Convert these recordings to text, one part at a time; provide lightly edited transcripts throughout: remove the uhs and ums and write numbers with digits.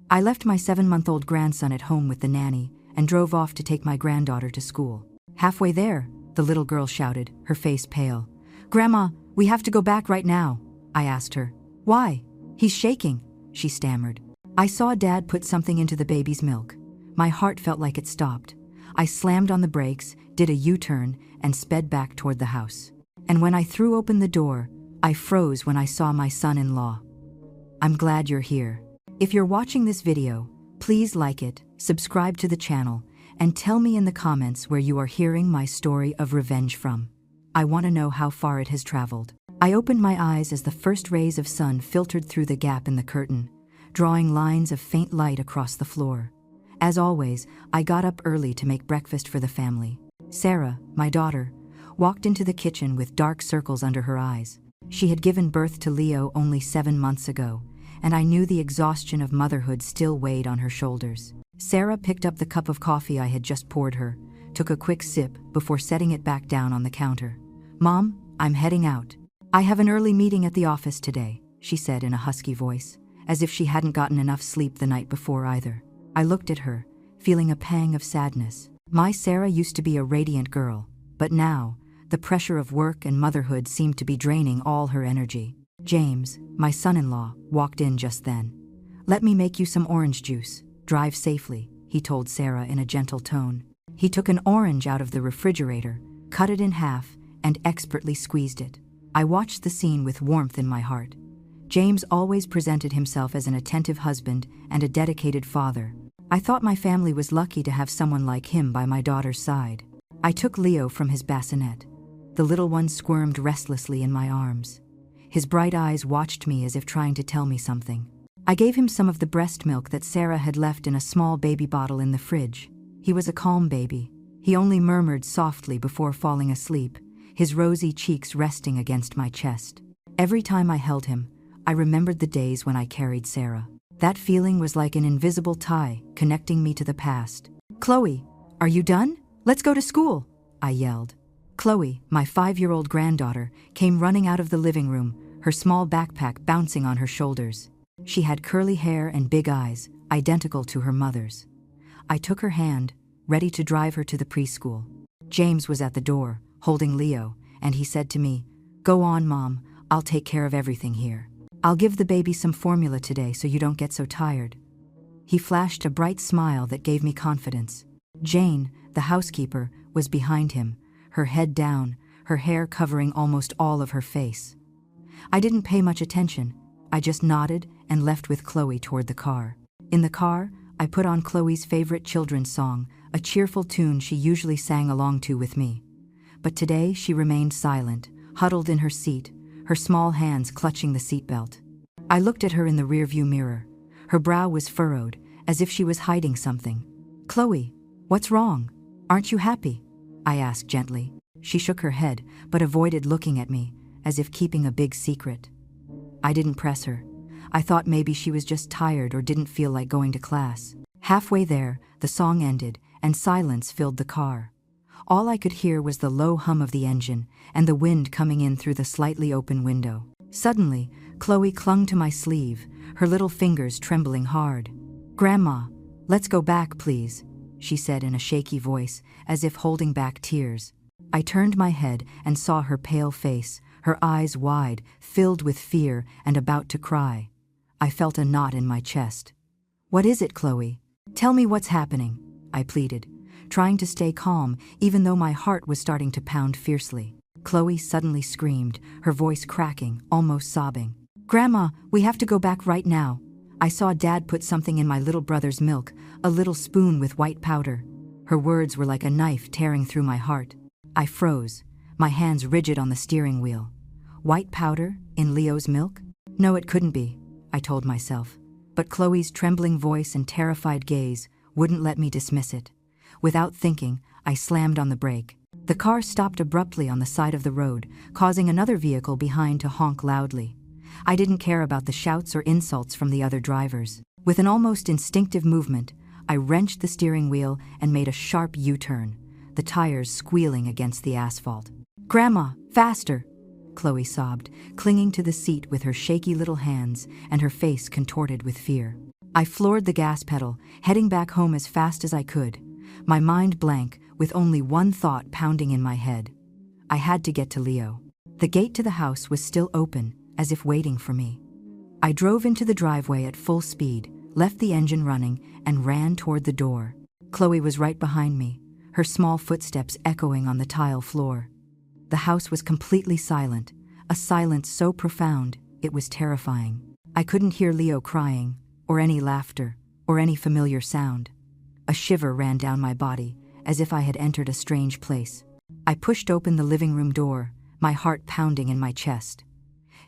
I left my 7-month-old grandson at home with the nanny and drove off to take my granddaughter to school. Halfway there, the little girl shouted, her face pale. "Grandma, we have to go back right now," I asked her. "Why?" "He's shaking," she stammered. I saw Dad put something into the baby's milk. My heart felt like it stopped. I slammed on the brakes, did a U-turn, and sped back toward the house. And when I threw open the door, I froze when I saw my son-in-law. I'm glad you're here. If you're watching this video, please like it, subscribe to the channel, and tell me in the comments where you are hearing my story of revenge from. I want to know how far it has traveled. I opened my eyes as the first rays of sun filtered through the gap in the curtain, drawing lines of faint light across the floor. As always, I got up early to make breakfast for the family. Sarah, my daughter, walked into the kitchen with dark circles under her eyes. She had given birth to Leo only 7 months ago, and I knew the exhaustion of motherhood still weighed on her shoulders. Sarah picked up the cup of coffee I had just poured her, took a quick sip before setting it back down on the counter. "Mom, I'm heading out. I have an early meeting at the office today," she said in a husky voice, as if she hadn't gotten enough sleep the night before either. I looked at her, feeling a pang of sadness. My Sarah used to be a radiant girl, but now, the pressure of work and motherhood seemed to be draining all her energy. James, my son-in-law, walked in just then. "Let me make you some orange juice. Drive safely," he told Sarah in a gentle tone. He took an orange out of the refrigerator, cut it in half, and expertly squeezed it. I watched the scene with warmth in my heart. James always presented himself as an attentive husband and a dedicated father. I thought my family was lucky to have someone like him by my daughter's side. I took Leo from his bassinet. The little one squirmed restlessly in my arms. His bright eyes watched me as if trying to tell me something. I gave him some of the breast milk that Sarah had left in a small baby bottle in the fridge. He was a calm baby. He only murmured softly before falling asleep, his rosy cheeks resting against my chest. Every time I held him, I remembered the days when I carried Sarah. That feeling was like an invisible tie connecting me to the past. "Chloe, are you done? Let's go to school," I yelled. Chloe, my 5-year-old granddaughter, came running out of the living room, her small backpack bouncing on her shoulders. She had curly hair and big eyes, identical to her mother's. I took her hand, ready to drive her to the preschool. James was at the door, holding Leo, and he said to me, "Go on, Mom, I'll take care of everything here. I'll give the baby some formula today so you don't get so tired." He flashed a bright smile that gave me confidence. Jane, the housekeeper, was behind him, her head down, her hair covering almost all of her face. I didn't pay much attention. I just nodded and left with Chloe toward the car. In the car, I put on Chloe's favorite children's song, a cheerful tune she usually sang along to with me. But today she remained silent, huddled in her seat, her small hands clutching the seatbelt. I looked at her in the rearview mirror. Her brow was furrowed, as if she was hiding something. "Chloe, what's wrong? Aren't you happy?" I asked gently. She shook her head, but avoided looking at me, as if keeping a big secret. I didn't press her. I thought maybe she was just tired or didn't feel like going to class. Halfway there, the song ended, and silence filled the car. All I could hear was the low hum of the engine and the wind coming in through the slightly open window. Suddenly, Chloe clung to my sleeve, her little fingers trembling hard. "Grandma, let's go back, please," she said in a shaky voice, as if holding back tears. I turned my head and saw her pale face, her eyes wide, filled with fear and about to cry. I felt a knot in my chest. "What is it, Chloe? Tell me what's happening," I pleaded, trying to stay calm even though my heart was starting to pound fiercely. Chloe suddenly screamed, her voice cracking, almost sobbing. "Grandma, we have to go back right now. I saw Dad put something in my little brother's milk, a little spoon with white powder." Her words were like a knife tearing through my heart. I froze, my hands rigid on the steering wheel. White powder in Leo's milk? No, it couldn't be, I told myself. But Chloe's trembling voice and terrified gaze wouldn't let me dismiss it. Without thinking, I slammed on the brake. The car stopped abruptly on the side of the road, causing another vehicle behind to honk loudly. I didn't care about the shouts or insults from the other drivers. With an almost instinctive movement, I wrenched the steering wheel and made a sharp U-turn, the tires squealing against the asphalt. "Grandma, faster!" Chloe sobbed, clinging to the seat with her shaky little hands and her face contorted with fear. I floored the gas pedal, heading back home as fast as I could, my mind blank with only one thought pounding in my head. I had to get to Leo. The gate to the house was still open, as if waiting for me. I drove into the driveway at full speed, left the engine running, and ran toward the door. Chloe was right behind me, her small footsteps echoing on the tile floor. The house was completely silent, a silence so profound it was terrifying. I couldn't hear Leo crying, or any laughter, or any familiar sound. A shiver ran down my body, as if I had entered a strange place. I pushed open the living room door, my heart pounding in my chest.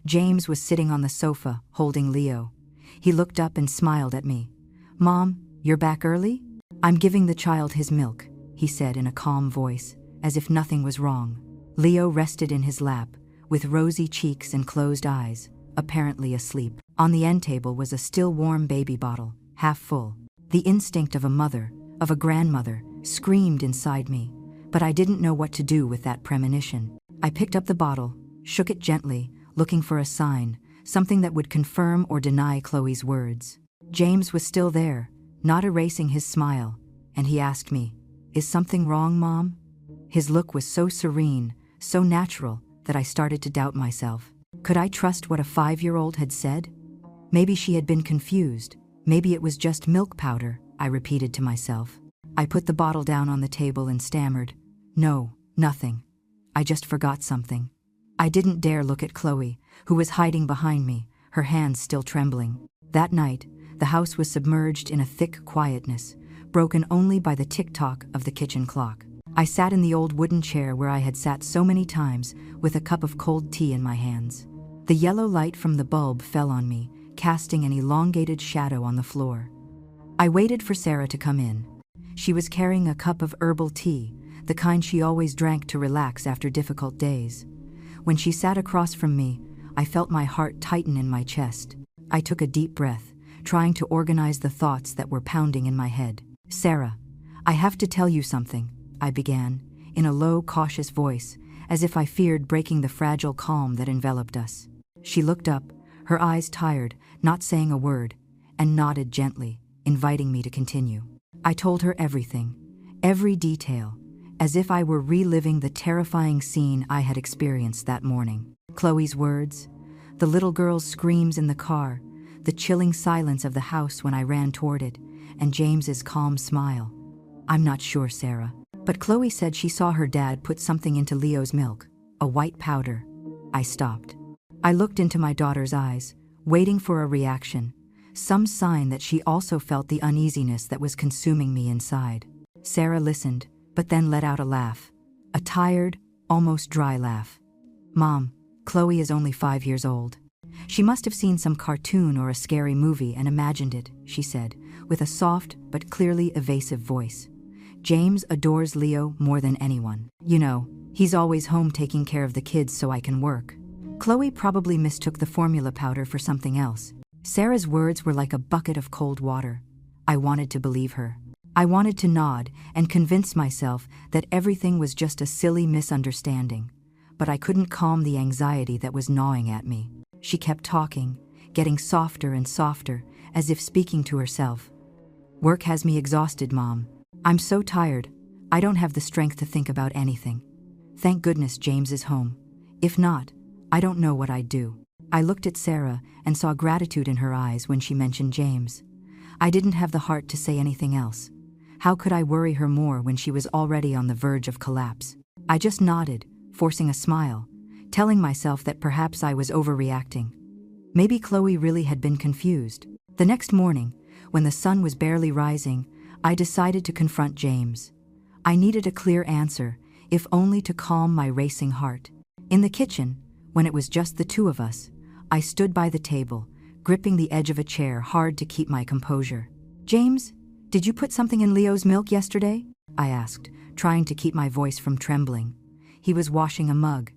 James was sitting on the sofa, holding Leo. He looked up and smiled at me. "Mom, you're back early?" "I'm giving the child his milk," he said in a calm voice, as if nothing was wrong. Leo rested in his lap, with rosy cheeks and closed eyes, apparently asleep. On the end table was a still warm baby bottle, half full. The instinct of a mother, of a grandmother, screamed inside me, but I didn't know what to do with that premonition. I picked up the bottle, shook it gently, looking for a sign, something that would confirm or deny Chloe's words. James was still there, not erasing his smile, and he asked me, "Is something wrong, Mom?" His look was so serene, so natural, that I started to doubt myself. Could I trust what a 5-year-old had said? Maybe she had been confused. Maybe it was just milk powder, I repeated to myself. I put the bottle down on the table and stammered, "No, nothing. I just forgot something." I didn't dare look at Chloe, who was hiding behind me, her hands still trembling. That night, the house was submerged in a thick quietness, broken only by the tick-tock of the kitchen clock. I sat in the old wooden chair where I had sat so many times, with a cup of cold tea in my hands. The yellow light from the bulb fell on me, casting an elongated shadow on the floor. I waited for Sarah to come in. She was carrying a cup of herbal tea, the kind she always drank to relax after difficult days. When she sat across from me, I felt my heart tighten in my chest. I took a deep breath, trying to organize the thoughts that were pounding in my head. "Sarah, I have to tell you something," I began, in a low, cautious voice, as if I feared breaking the fragile calm that enveloped us. She looked up, her eyes tired, not saying a word, and nodded gently, inviting me to continue. I told her everything, every detail, as if I were reliving the terrifying scene I had experienced that morning. Chloe's words, the little girl's screams in the car, the chilling silence of the house when I ran toward it, and James's calm smile. "I'm not sure, Sarah, but Chloe said she saw her dad put something into Leo's milk, a white powder." I stopped. I looked into my daughter's eyes, waiting for a reaction, some sign that she also felt the uneasiness that was consuming me inside. Sarah listened, but then let out a laugh, a tired, almost dry laugh. "Mom, Chloe is only 5 years old. She must have seen some cartoon or a scary movie and imagined it," she said, with a soft but clearly evasive voice. "James adores Leo more than anyone. You know, he's always home taking care of the kids so I can work. Chloe probably mistook the formula powder for something else." Sarah's words were like a bucket of cold water. I wanted to believe her. I wanted to nod and convince myself that everything was just a silly misunderstanding, but I couldn't calm the anxiety that was gnawing at me. She kept talking, getting softer and softer, as if speaking to herself. "Work has me exhausted, Mom. I'm so tired, I don't have the strength to think about anything. Thank goodness James is home. If not, I don't know what I'd do." I looked at Sarah and saw gratitude in her eyes when she mentioned James. I didn't have the heart to say anything else. How could I worry her more when she was already on the verge of collapse? I just nodded, forcing a smile, telling myself that perhaps I was overreacting. Maybe Chloe really had been confused. The next morning, when the sun was barely rising, I decided to confront James. I needed a clear answer, if only to calm my racing heart. In the kitchen, when it was just the two of us, I stood by the table, gripping the edge of a chair hard to keep my composure. "James, did you put something in Leo's milk yesterday?" I asked, trying to keep my voice from trembling. He was washing a mug.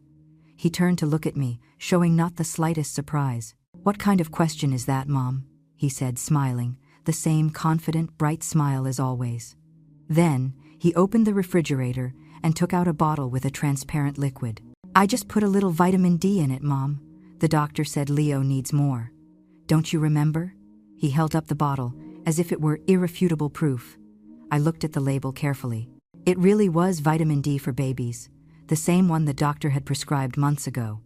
He turned to look at me, showing not the slightest surprise. "What kind of question is that, Mom?" he said, smiling, the same confident, bright smile as always. Then, he opened the refrigerator and took out a bottle with a transparent liquid. "I just put a little vitamin D in it, Mom. The doctor said Leo needs more. Don't you remember?" He held up the bottle, as if it were irrefutable proof. I looked at the label carefully. It really was vitamin D for babies, the same one the doctor had prescribed months ago.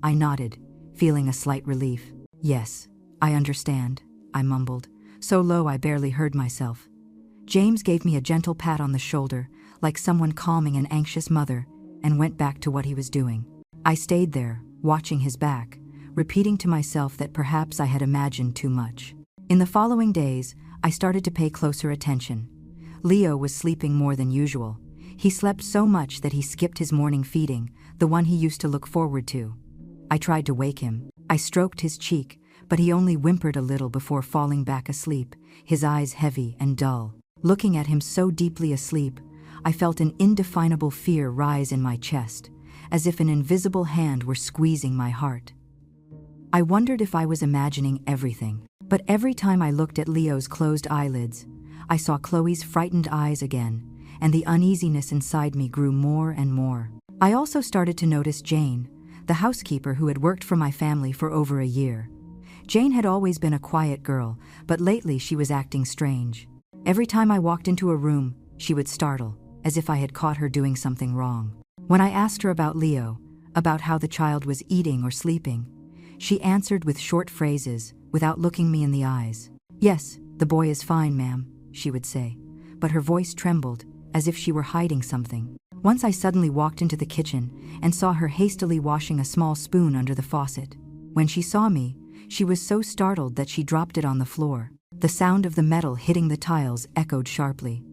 I nodded, feeling a slight relief. Yes, I understand, I mumbled, so low I barely heard myself. James gave me a gentle pat on the shoulder, like someone calming an anxious mother, and went back to what he was doing. I stayed there, watching his back, repeating to myself that perhaps I had imagined too much. In the following days, I started to pay closer attention. Leo was sleeping more than usual. He slept so much that he skipped his morning feeding, the one he used to look forward to. I tried to wake him. I stroked his cheek, but he only whimpered a little before falling back asleep, his eyes heavy and dull. Looking at him so deeply asleep, I felt an indefinable fear rise in my chest, as if an invisible hand were squeezing my heart. I wondered if I was imagining everything, but every time I looked at Leo's closed eyelids, I saw Chloe's frightened eyes again, and the uneasiness inside me grew more and more. I also started to notice Jane, the housekeeper who had worked for my family for over a year. Jane had always been a quiet girl, but lately she was acting strange. Every time I walked into a room, she would startle, as if I had caught her doing something wrong. When I asked her about Leo, about how the child was eating or sleeping, she answered with short phrases, without looking me in the eyes. "Yes, the boy is fine, ma'am," she would say, but her voice trembled, as if she were hiding something. Once I suddenly walked into the kitchen and saw her hastily washing a small spoon under the faucet. When she saw me, she was so startled that she dropped it on the floor. The sound of the metal hitting the tiles echoed sharply.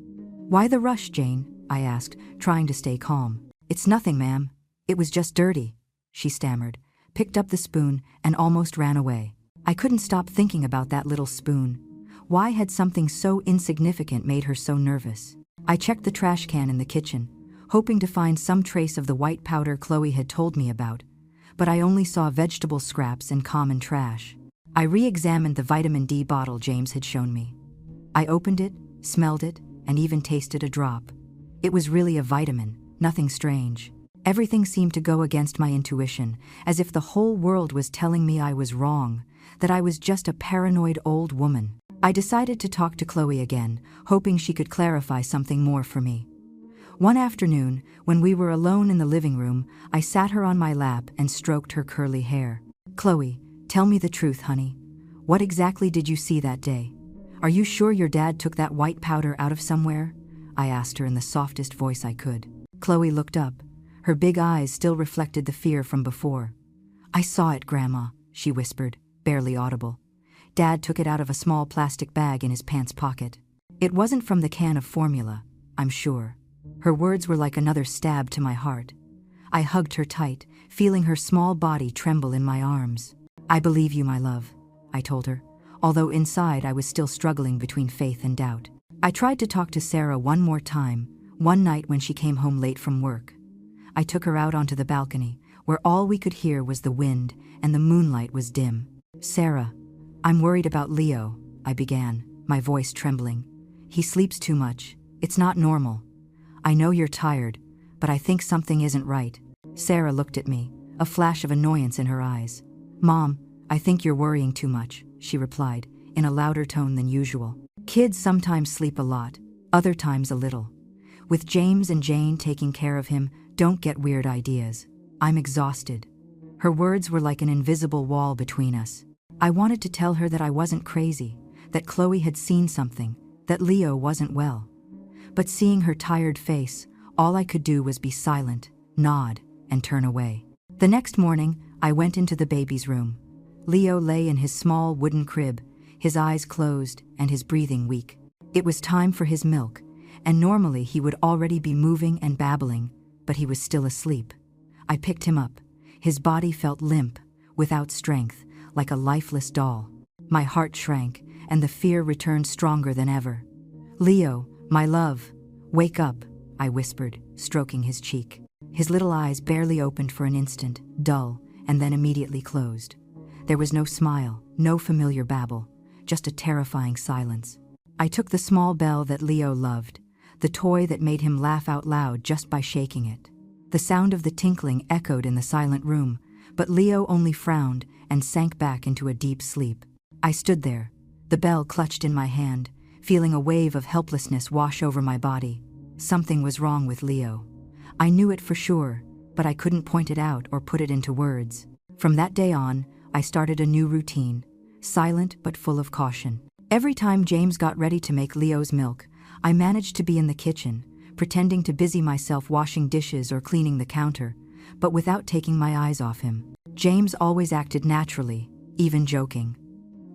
"Why the rush, Jane?" I asked, trying to stay calm. "It's nothing, ma'am. It was just dirty," she stammered, picked up the spoon, and almost ran away. I couldn't stop thinking about that little spoon. Why had something so insignificant made her so nervous? I checked the trash can in the kitchen, hoping to find some trace of the white powder Chloe had told me about, but I only saw vegetable scraps and common trash. I re-examined the vitamin D bottle James had shown me. I opened it, smelled it, and even tasted a drop. It was really a vitamin, nothing strange. Everything seemed to go against my intuition, as if the whole world was telling me I was wrong, that I was just a paranoid old woman. I decided to talk to Chloe again, hoping she could clarify something more for me. One afternoon, when we were alone in the living room, I sat her on my lap and stroked her curly hair. "Chloe, tell me the truth, honey. What exactly did you see that day? Are you sure your dad took that white powder out of somewhere?" I asked her in the softest voice I could. Chloe looked up. Her big eyes still reflected the fear from before. "I saw it, Grandma," she whispered, barely audible. "Dad took it out of a small plastic bag in his pants pocket. It wasn't from the can of formula, I'm sure." Her words were like another stab to my heart. I hugged her tight, feeling her small body tremble in my arms. "I believe you, my love," I told her, although inside I was still struggling between faith and doubt. I tried to talk to Sarah one more time, one night when she came home late from work. I took her out onto the balcony, where all we could hear was the wind and the moonlight was dim. "Sarah, I'm worried about Leo," I began, my voice trembling. "He sleeps too much. It's not normal. I know you're tired, but I think something isn't right." Sarah looked at me, a flash of annoyance in her eyes. "Mom, I think you're worrying too much," she replied, in a louder tone than usual. "Kids sometimes sleep a lot, other times a little. With James and Jane taking care of him, don't get weird ideas. I'm exhausted." Her words were like an invisible wall between us. I wanted to tell her that I wasn't crazy, that Chloe had seen something, that Leo wasn't well. But seeing her tired face, all I could do was be silent, nod, and turn away. The next morning, I went into the baby's room. Leo lay in his small wooden crib, his eyes closed and his breathing weak. It was time for his milk, and normally he would already be moving and babbling, but he was still asleep. I picked him up. His body felt limp, without strength, like a lifeless doll. My heart shrank, and the fear returned stronger than ever. "Leo, my love, wake up," I whispered, stroking his cheek. His little eyes barely opened for an instant, dull, and then immediately closed. There was no smile, no familiar babble, just a terrifying silence. I took the small bell that Leo loved, the toy that made him laugh out loud just by shaking it. The sound of the tinkling echoed in the silent room, but Leo only frowned and sank back into a deep sleep. I stood there, The bell clutched in my hand, feeling a wave of helplessness wash over my body. Something was wrong with Leo. I knew it for sure, but I couldn't point it out or put it into words. From that day on, I started a new routine, silent but full of caution. Every time James got ready to make Leo's milk, I managed to be in the kitchen, pretending to busy myself washing dishes or cleaning the counter, but without taking my eyes off him. James always acted naturally, even joking.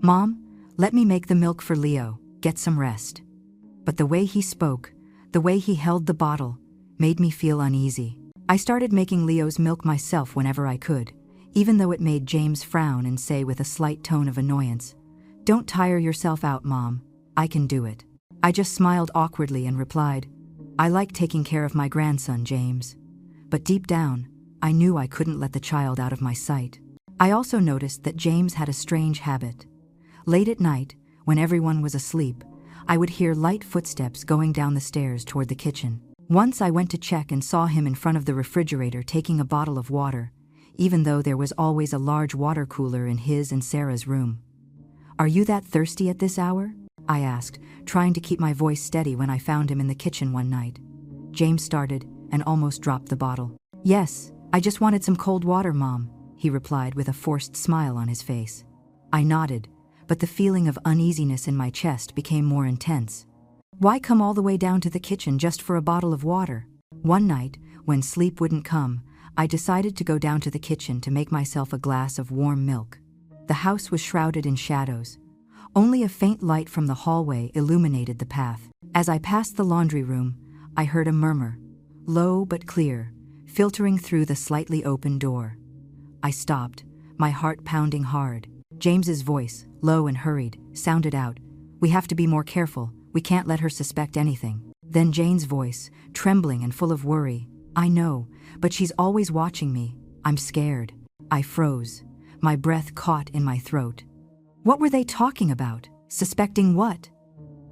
"Mom, let me make the milk for Leo, get some rest." But the way he spoke, the way he held the bottle, made me feel uneasy. I started making Leo's milk myself whenever I could, even though it made James frown and say with a slight tone of annoyance, "Don't tire yourself out, Mom. I can do it." I just smiled awkwardly and replied, "I like taking care of my grandson, James." But deep down, I knew I couldn't let the child out of my sight. I also noticed that James had a strange habit. Late at night, when everyone was asleep, I would hear light footsteps going down the stairs toward the kitchen. Once I went to check and saw him in front of the refrigerator taking a bottle of water, even though there was always a large water cooler in his and Sarah's room. "Are you that thirsty at this hour?" I asked, trying to keep my voice steady when I found him in the kitchen one night. James started and almost dropped the bottle. "Yes, I just wanted some cold water, Mom," he replied with a forced smile on his face. I nodded, but the feeling of uneasiness in my chest became more intense. Why come all the way down to the kitchen just for a bottle of water? One night, when sleep wouldn't come, I decided to go down to the kitchen to make myself a glass of warm milk. The house was shrouded in shadows. Only a faint light from the hallway illuminated the path. As I passed the laundry room, I heard a murmur, low but clear, filtering through the slightly open door. I stopped, my heart pounding hard. James's voice, low and hurried, sounded out, "We have to be more careful. We can't let her suspect anything." Then Jane's voice, trembling and full of worry, "I know, but she's always watching me. I'm scared." I froze, my breath caught in my throat. What were they talking about? Suspecting what?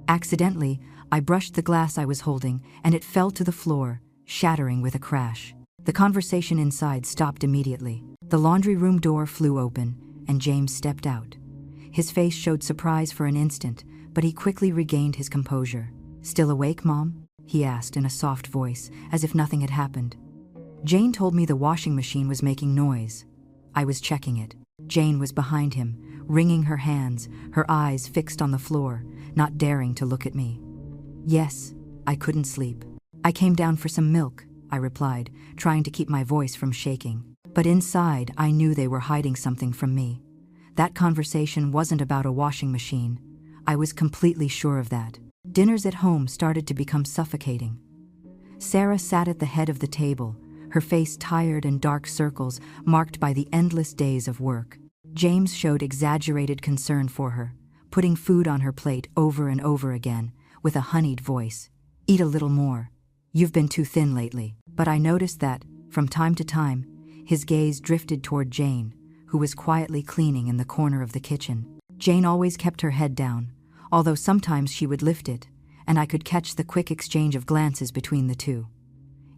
Accidentally, I brushed the glass I was holding, and it fell to the floor, shattering with a crash. The conversation inside stopped immediately. The laundry room door flew open, and James stepped out. His face showed surprise for an instant, but he quickly regained his composure. "Still awake, Mom?" he asked in a soft voice, as if nothing had happened. "Jane told me the washing machine was making noise." I was checking it. Jane was behind him, wringing her hands, her eyes fixed on the floor, not daring to look at me. "Yes, I couldn't sleep. I came down for some milk," I replied, trying to keep my voice from shaking. But inside, I knew they were hiding something from me. That conversation wasn't about a washing machine. I was completely sure of that. Dinners at home started to become suffocating. Sarah sat at the head of the table, her face tired and dark circles marked by the endless days of work. James showed exaggerated concern for her, putting food on her plate over and over again, with a honeyed voice. "Eat a little more. You've been too thin lately." But I noticed that, from time to time, his gaze drifted toward Jane, who was quietly cleaning in the corner of the kitchen. Jane always kept her head down, although sometimes she would lift it, and I could catch the quick exchange of glances between the two.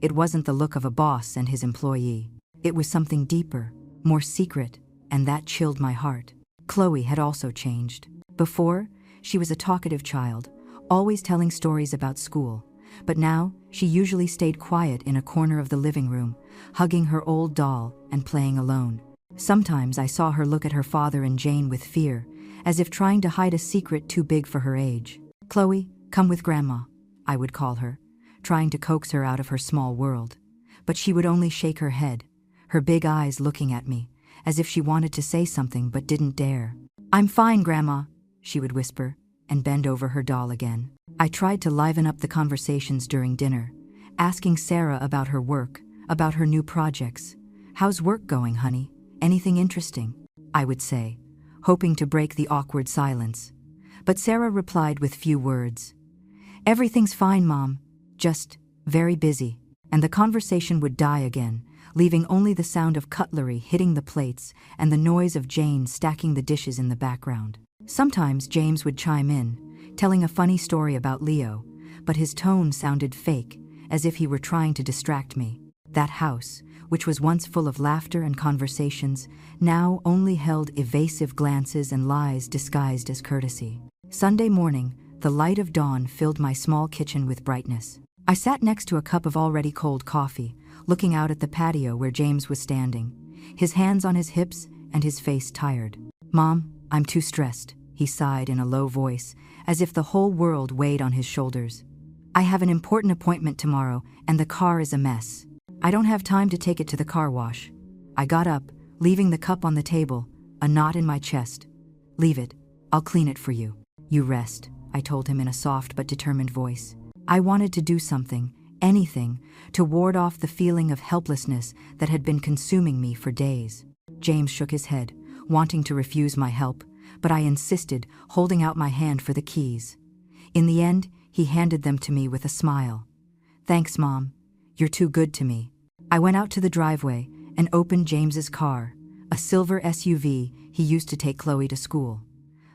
It wasn't the look of a boss and his employee. It was something deeper, more secret, and that chilled my heart. Chloe had also changed. Before, she was a talkative child, always telling stories about school, but now she usually stayed quiet in a corner of the living room, hugging her old doll and playing alone. Sometimes I saw her look at her father and Jane with fear, as if trying to hide a secret too big for her age. "Chloe, come with Grandma," I would call her, trying to coax her out of her small world. But she would only shake her head, her big eyes looking at me, as if she wanted to say something but didn't dare. "I'm fine, Grandma," she would whisper, and bend over her doll again. I tried to liven up the conversations during dinner, asking Sarah about her work, about her new projects. "How's work going, honey? Anything interesting?" I would say, hoping to break the awkward silence. But Sarah replied with few words. "Everything's fine, Mom. Just very busy." And the conversation would die again, leaving only the sound of cutlery hitting the plates and the noise of Jane stacking the dishes in the background. Sometimes James would chime in, telling a funny story about Leo, but his tone sounded fake, as if he were trying to distract me. That house, which was once full of laughter and conversations, now only held evasive glances and lies disguised as courtesy. Sunday morning, the light of dawn filled my small kitchen with brightness. I sat next to a cup of already cold coffee, looking out at the patio where James was standing, his hands on his hips and his face tired. "Mom, I'm too stressed," he sighed in a low voice, as if the whole world weighed on his shoulders. "I have an important appointment tomorrow, and the car is a mess. I don't have time to take it to the car wash." I got up, leaving the cup on the table, a knot in my chest. "Leave it. I'll clean it for you. You rest," I told him in a soft but determined voice. I wanted to do something, anything, to ward off the feeling of helplessness that had been consuming me for days. James shook his head, wanting to refuse my help, but I insisted, holding out my hand for the keys. In the end, he handed them to me with a smile. "Thanks, Mom. You're too good to me." I went out to the driveway and opened James's car, a silver SUV he used to take Chloe to school.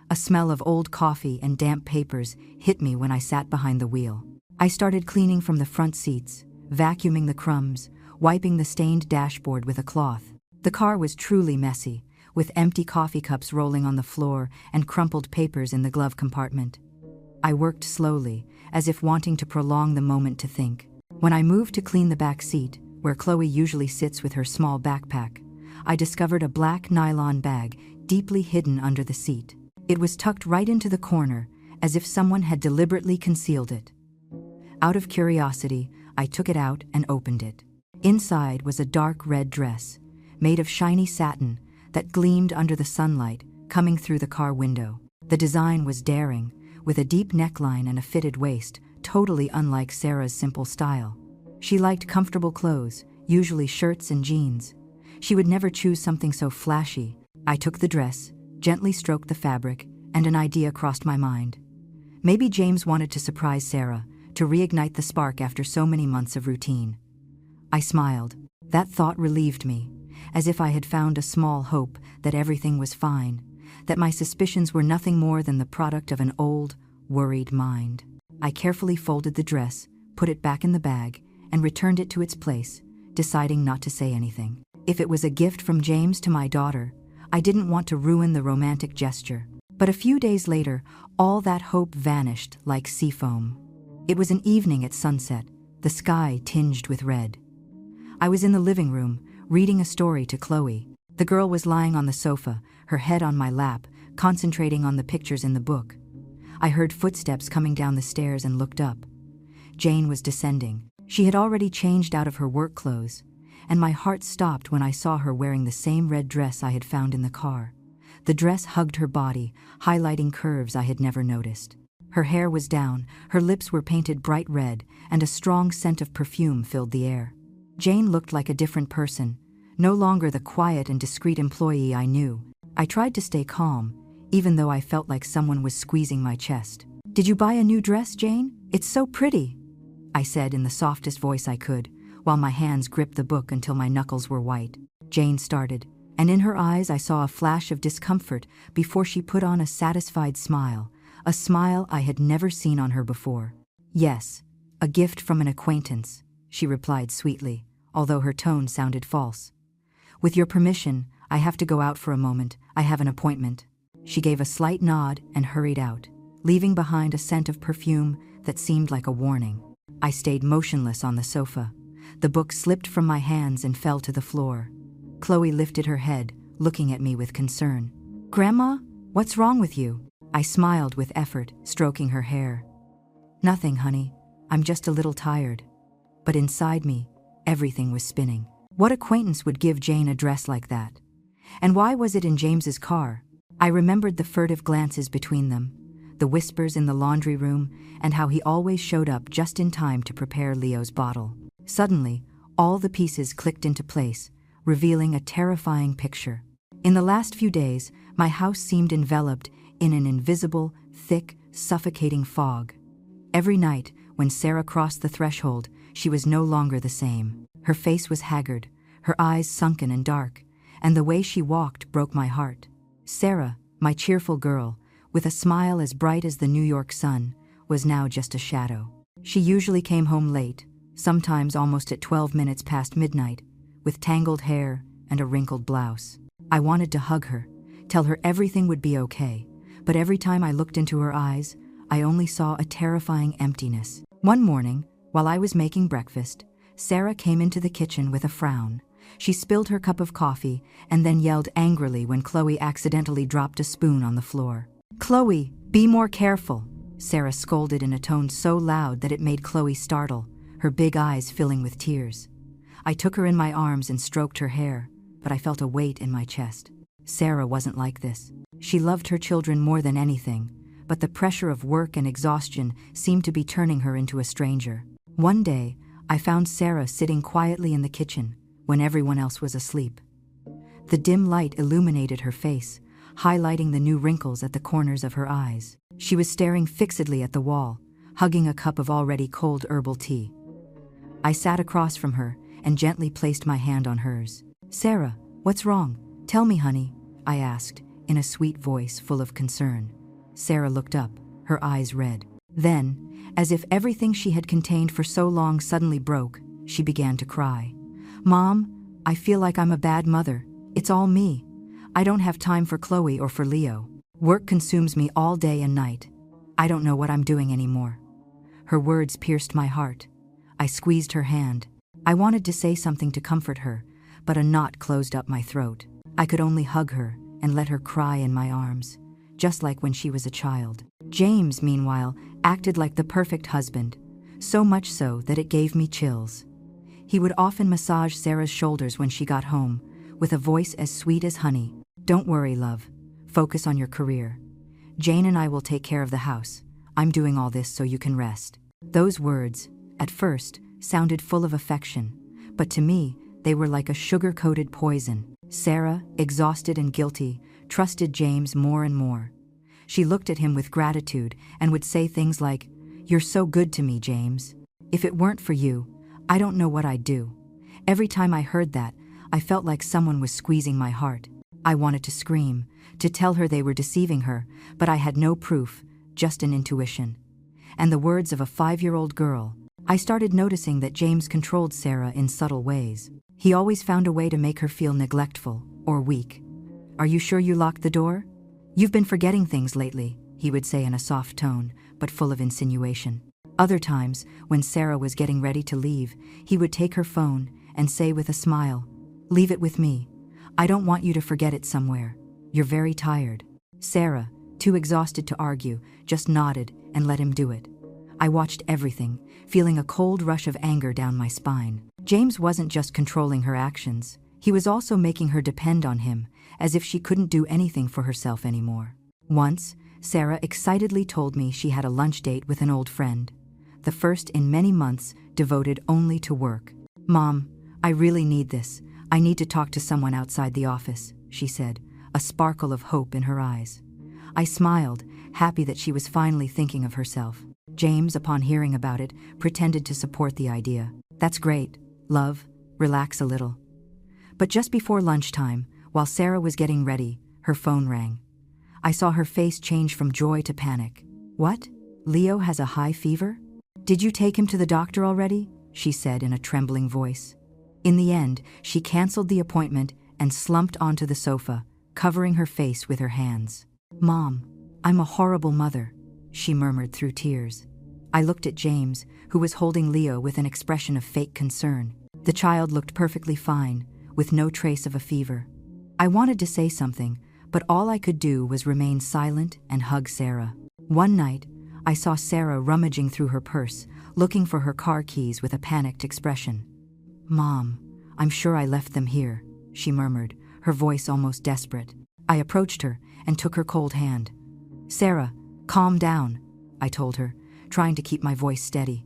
A smell of old coffee and damp papers hit me when I sat behind the wheel. I started cleaning from the front seats, vacuuming the crumbs, wiping the stained dashboard with a cloth. The car was truly messy, with empty coffee cups rolling on the floor and crumpled papers in the glove compartment. I worked slowly, as if wanting to prolong the moment to think. When I moved to clean the back seat, where Chloe usually sits with her small backpack, I discovered a black nylon bag deeply hidden under the seat. It was tucked right into the corner, as if someone had deliberately concealed it. Out of curiosity, I took it out and opened it. Inside was a dark red dress, made of shiny satin, that gleamed under the sunlight coming through the car window. The design was daring, with a deep neckline and a fitted waist, totally unlike Sarah's simple style. She liked comfortable clothes, usually shirts and jeans. She would never choose something so flashy. I took the dress, gently stroked the fabric, and an idea crossed my mind. Maybe James wanted to surprise Sarah, to reignite the spark after so many months of routine. I smiled. That thought relieved me, as if I had found a small hope that everything was fine, that my suspicions were nothing more than the product of an old, worried mind. I carefully folded the dress, put it back in the bag, and returned it to its place, deciding not to say anything. If it was a gift from James to my daughter, I didn't want to ruin the romantic gesture. But a few days later, all that hope vanished like sea foam. It was an evening at sunset, the sky tinged with red. I was in the living room, reading a story to Chloe. The girl was lying on the sofa, her head on my lap, concentrating on the pictures in the book. I heard footsteps coming down the stairs and looked up. Jane was descending. She had already changed out of her work clothes, and my heart stopped when I saw her wearing the same red dress I had found in the car. The dress hugged her body, highlighting curves I had never noticed. Her hair was down, her lips were painted bright red, and a strong scent of perfume filled the air. Jane looked like a different person, no longer the quiet and discreet employee I knew. I tried to stay calm, even though I felt like someone was squeezing my chest. "Did you buy a new dress, Jane? It's so pretty," I said in the softest voice I could, while my hands gripped the book until my knuckles were white. Jane started, and in her eyes I saw a flash of discomfort before she put on a satisfied smile, a smile I had never seen on her before. "Yes, a gift from an acquaintance," she replied sweetly, although her tone sounded false. "With your permission, I have to go out for a moment. I have an appointment." She gave a slight nod and hurried out, leaving behind a scent of perfume that seemed like a warning. I stayed motionless on the sofa. The book slipped from my hands and fell to the floor. Chloe lifted her head, looking at me with concern. "Grandma, what's wrong with you?" I smiled with effort, stroking her hair. "Nothing, honey. I'm just a little tired." But inside me, everything was spinning. What acquaintance would give Jane a dress like that? And why was it in James's car? I remembered the furtive glances between them, the whispers in the laundry room, and how he always showed up just in time to prepare Leo's bottle. Suddenly, all the pieces clicked into place, revealing a terrifying picture. In the last few days, my house seemed enveloped in an invisible, thick, suffocating fog. Every night, when Sarah crossed the threshold, she was no longer the same. Her face was haggard, her eyes sunken and dark, and the way she walked broke my heart. Sarah, my cheerful girl, with a smile as bright as the New York sun, was now just a shadow. She usually came home late, sometimes almost at 12 minutes past midnight, with tangled hair and a wrinkled blouse. I wanted to hug her, tell her everything would be okay, but every time I looked into her eyes, I only saw a terrifying emptiness. One morning, while I was making breakfast, Sarah came into the kitchen with a frown. She spilled her cup of coffee and then yelled angrily when Chloe accidentally dropped a spoon on the floor. "Chloe, be more careful," Sarah scolded in a tone so loud that it made Chloe startle, her big eyes filling with tears. I took her in my arms and stroked her hair, but I felt a weight in my chest. Sarah wasn't like this. She loved her children more than anything, but the pressure of work and exhaustion seemed to be turning her into a stranger. One day, I found Sarah sitting quietly in the kitchen when everyone else was asleep. The dim light illuminated her face, highlighting the new wrinkles at the corners of her eyes. She was staring fixedly at the wall, hugging a cup of already cold herbal tea. I sat across from her and gently placed my hand on hers. "Sarah, what's wrong? Tell me, honey," I asked, in a sweet voice full of concern. Sarah looked up, her eyes red. Then, as if everything she had contained for so long suddenly broke, she began to cry. "Mom, I feel like I'm a bad mother. It's all me. I don't have time for Chloe or for Leo. Work consumes me all day and night. I don't know what I'm doing anymore." Her words pierced my heart. I squeezed her hand. I wanted to say something to comfort her, but a knot closed up my throat. I could only hug her and let her cry in my arms, just like when she was a child. James, meanwhile, acted like the perfect husband, so much so that it gave me chills. He would often massage Sarah's shoulders when she got home, with a voice as sweet as honey. "Don't worry, love. Focus on your career. Jane and I will take care of the house. I'm doing all this so you can rest." Those words, at first, sounded full of affection, but to me, they were like a sugar-coated poison. Sarah, exhausted and guilty, trusted James more and more. She looked at him with gratitude and would say things like, "You're so good to me, James. If it weren't for you, I don't know what I'd do." Every time I heard that, I felt like someone was squeezing my heart. I wanted to scream, to tell her they were deceiving her, but I had no proof, just an intuition. And the words of a 5-year-old girl. I started noticing that James controlled Sarah in subtle ways. He always found a way to make her feel neglectful or weak. "Are you sure you locked the door? You've been forgetting things lately," he would say in a soft tone, but full of insinuation. Other times, when Sarah was getting ready to leave, he would take her phone and say with a smile, "Leave it with me. I don't want you to forget it somewhere. You're very tired." Sarah, too exhausted to argue, just nodded and let him do it. I watched everything, feeling a cold rush of anger down my spine. James wasn't just controlling her actions, he was also making her depend on him, as if she couldn't do anything for herself anymore. Once, Sarah excitedly told me she had a lunch date with an old friend, the first in many months devoted only to work. "Mom, I really need this. I need to talk to someone outside the office," she said, a sparkle of hope in her eyes. I smiled, happy that she was finally thinking of herself. James, upon hearing about it, pretended to support the idea. "That's great, love. Relax a little." But just before lunchtime, while Sarah was getting ready, her phone rang. I saw her face change from joy to panic. "What? Leo has a high fever? Did you take him to the doctor already?" she said in a trembling voice. In the end, she canceled the appointment and slumped onto the sofa, covering her face with her hands. "Mom, I'm a horrible mother," she murmured through tears. I looked at James, who was holding Leo with an expression of fake concern. The child looked perfectly fine, with no trace of a fever. I wanted to say something, but all I could do was remain silent and hug Sarah. One night, I saw Sarah rummaging through her purse, looking for her car keys with a panicked expression. "Mom, I'm sure I left them here," she murmured, her voice almost desperate. I approached her and took her cold hand. "Sarah, calm down," I told her, trying to keep my voice steady.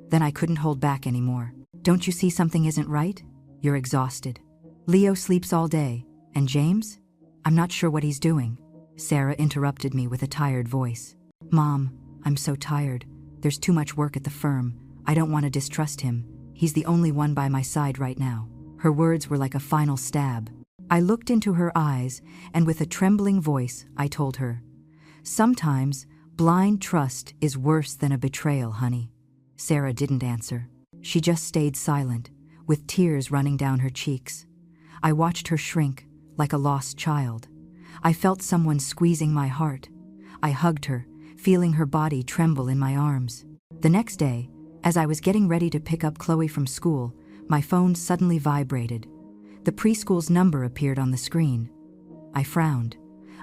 Then I couldn't hold back anymore. "Don't you see something isn't right? You're exhausted. Leo sleeps all day, and James? I'm not sure what he's doing." Sarah interrupted me with a tired voice. "Mom, I'm so tired. There's too much work at the firm. I don't want to distrust him. He's the only one by my side right now." Her words were like a final stab. I looked into her eyes, and with a trembling voice, I told her, "Sometimes, blind trust is worse than a betrayal, honey." Sarah didn't answer. She just stayed silent, with tears running down her cheeks. I watched her shrink, like a lost child. I felt someone squeezing my heart. I hugged her, feeling her body tremble in my arms. The next day, as I was getting ready to pick up Chloe from school, my phone suddenly vibrated. The preschool's number appeared on the screen. I frowned.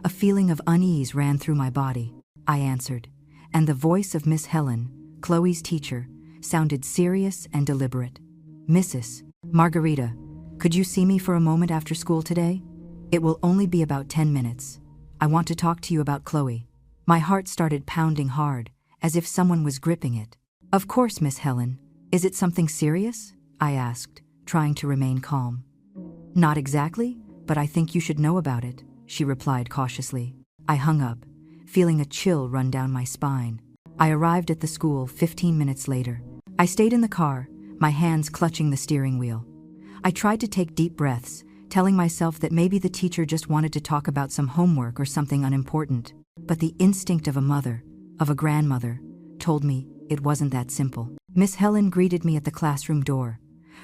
A feeling of unease ran through my body. I answered, and the voice of Miss Helen, Chloe's teacher, sounded serious and deliberate. "Mrs. Margarita, could you see me for a moment after school today? It will only be about 10 minutes. I want to talk to you about Chloe." My heart started pounding hard, as if someone was gripping it. "Of course, Miss Helen. Is it something serious?" I asked, trying to remain calm. "Not exactly, but I think you should know about it," she replied cautiously. I hung up, feeling a chill run down my spine. I arrived at the school 15 minutes later. I stayed in the car, my hands clutching the steering wheel. I tried to take deep breaths, telling myself that maybe the teacher just wanted to talk about some homework or something unimportant. But the instinct of a mother, of a grandmother, told me it wasn't that simple. Miss Helen greeted me at the classroom door.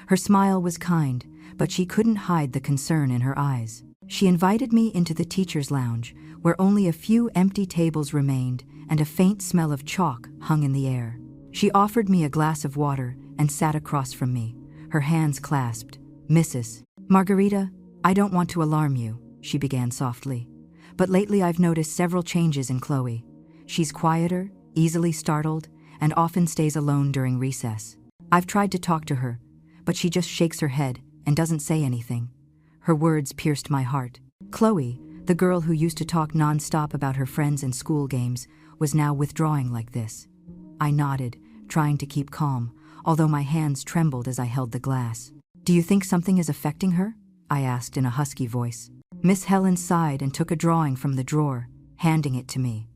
Her smile was kind, but she couldn't hide the concern in her eyes. She invited me into the teacher's lounge, where only a few empty tables remained and a faint smell of chalk hung in the air. She offered me a glass of water and sat across from me, her hands clasped. "Mrs. Margarita, I don't want to alarm you," she began softly. "But lately I've noticed several changes in Chloe. She's quieter, easily startled, and often stays alone during recess. I've tried to talk to her, but she just shakes her head and doesn't say anything." Her words pierced my heart. Chloe, the girl who used to talk non-stop about her friends and school games, was now withdrawing like this. I nodded, trying to keep calm, although my hands trembled as I held the glass. "Do you think something is affecting her?" I asked in a husky voice. Miss Helen sighed and took a drawing from the drawer, handing it to me.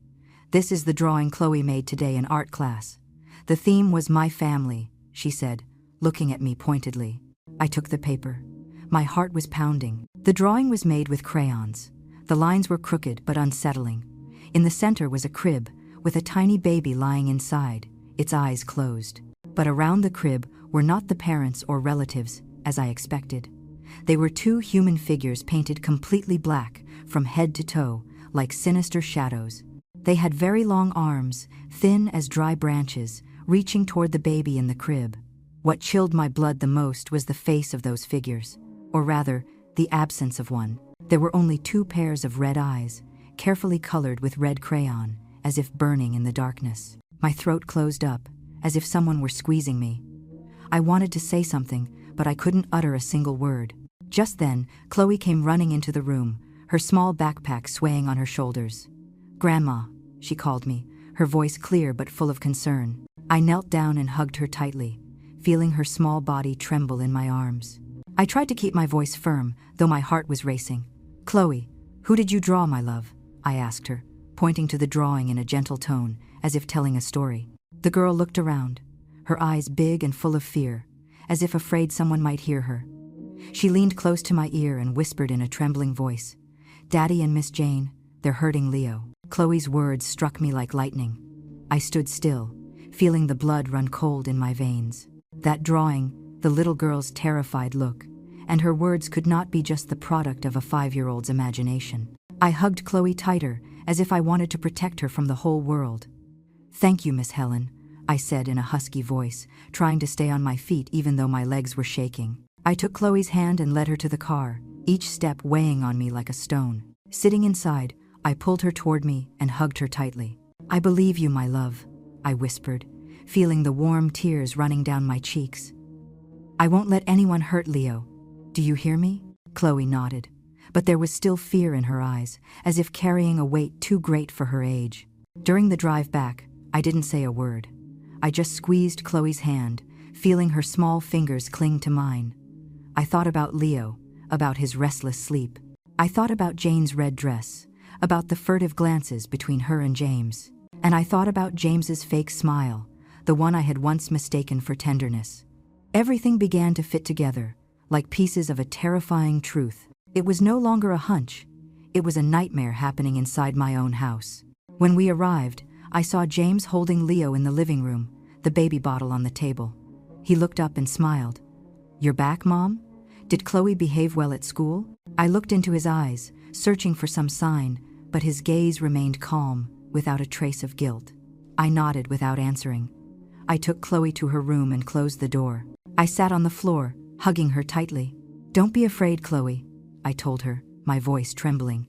"This is the drawing Chloe made today in art class. The theme was my family," she said, looking at me pointedly. I took the paper. My heart was pounding. The drawing was made with crayons. The lines were crooked but unsettling. In the center was a crib, with a tiny baby lying inside, its eyes closed. But around the crib were not the parents or relatives, as I expected. They were two human figures painted completely black, from head to toe, like sinister shadows. They had very long arms, thin as dry branches, reaching toward the baby in the crib. What chilled my blood the most was the face of those figures, or rather, the absence of one. There were only two pairs of red eyes, carefully colored with red crayon, as if burning in the darkness. My throat closed up, as if someone were squeezing me. I wanted to say something, but I couldn't utter a single word. Just then, Chloe came running into the room, her small backpack swaying on her shoulders. "Grandma," she called me, her voice clear but full of concern. I knelt down and hugged her tightly, feeling her small body tremble in my arms. I tried to keep my voice firm, though my heart was racing. "Chloe, who did you draw, my love?" I asked her, pointing to the drawing in a gentle tone, as if telling a story. The girl looked around, her eyes big and full of fear, as if afraid someone might hear her. She leaned close to my ear and whispered in a trembling voice, "Daddy and Miss Jane, they're hurting Leo." Chloe's words struck me like lightning. I stood still, feeling the blood run cold in my veins. That drawing, the little girl's terrified look, and her words could not be just the product of a 5-year-old's imagination. I hugged Chloe tighter, as if I wanted to protect her from the whole world. "Thank you, Miss Helen," I said in a husky voice, trying to stay on my feet even though my legs were shaking. I took Chloe's hand and led her to the car, each step weighing on me like a stone. Sitting inside, I pulled her toward me and hugged her tightly. "I believe you, my love," I whispered, feeling the warm tears running down my cheeks. "I won't let anyone hurt Leo. Do you hear me?" Chloe nodded, but there was still fear in her eyes, as if carrying a weight too great for her age. During the drive back, I didn't say a word. I just squeezed Chloe's hand, feeling her small fingers cling to mine. I thought about Leo, about his restless sleep. I thought about Jane's red dress, about the furtive glances between her and James. And I thought about James's fake smile, the one I had once mistaken for tenderness. Everything began to fit together, like pieces of a terrifying truth. It was no longer a hunch. It was a nightmare happening inside my own house. When we arrived, I saw James holding Leo in the living room, the baby bottle on the table. He looked up and smiled. "You're back, Mom? Did Chloe behave well at school?" I looked into his eyes, searching for some sign, but his gaze remained calm, without a trace of guilt. I nodded without answering. I took Chloe to her room and closed the door. I sat on the floor, hugging her tightly. "Don't be afraid, Chloe," I told her, my voice trembling.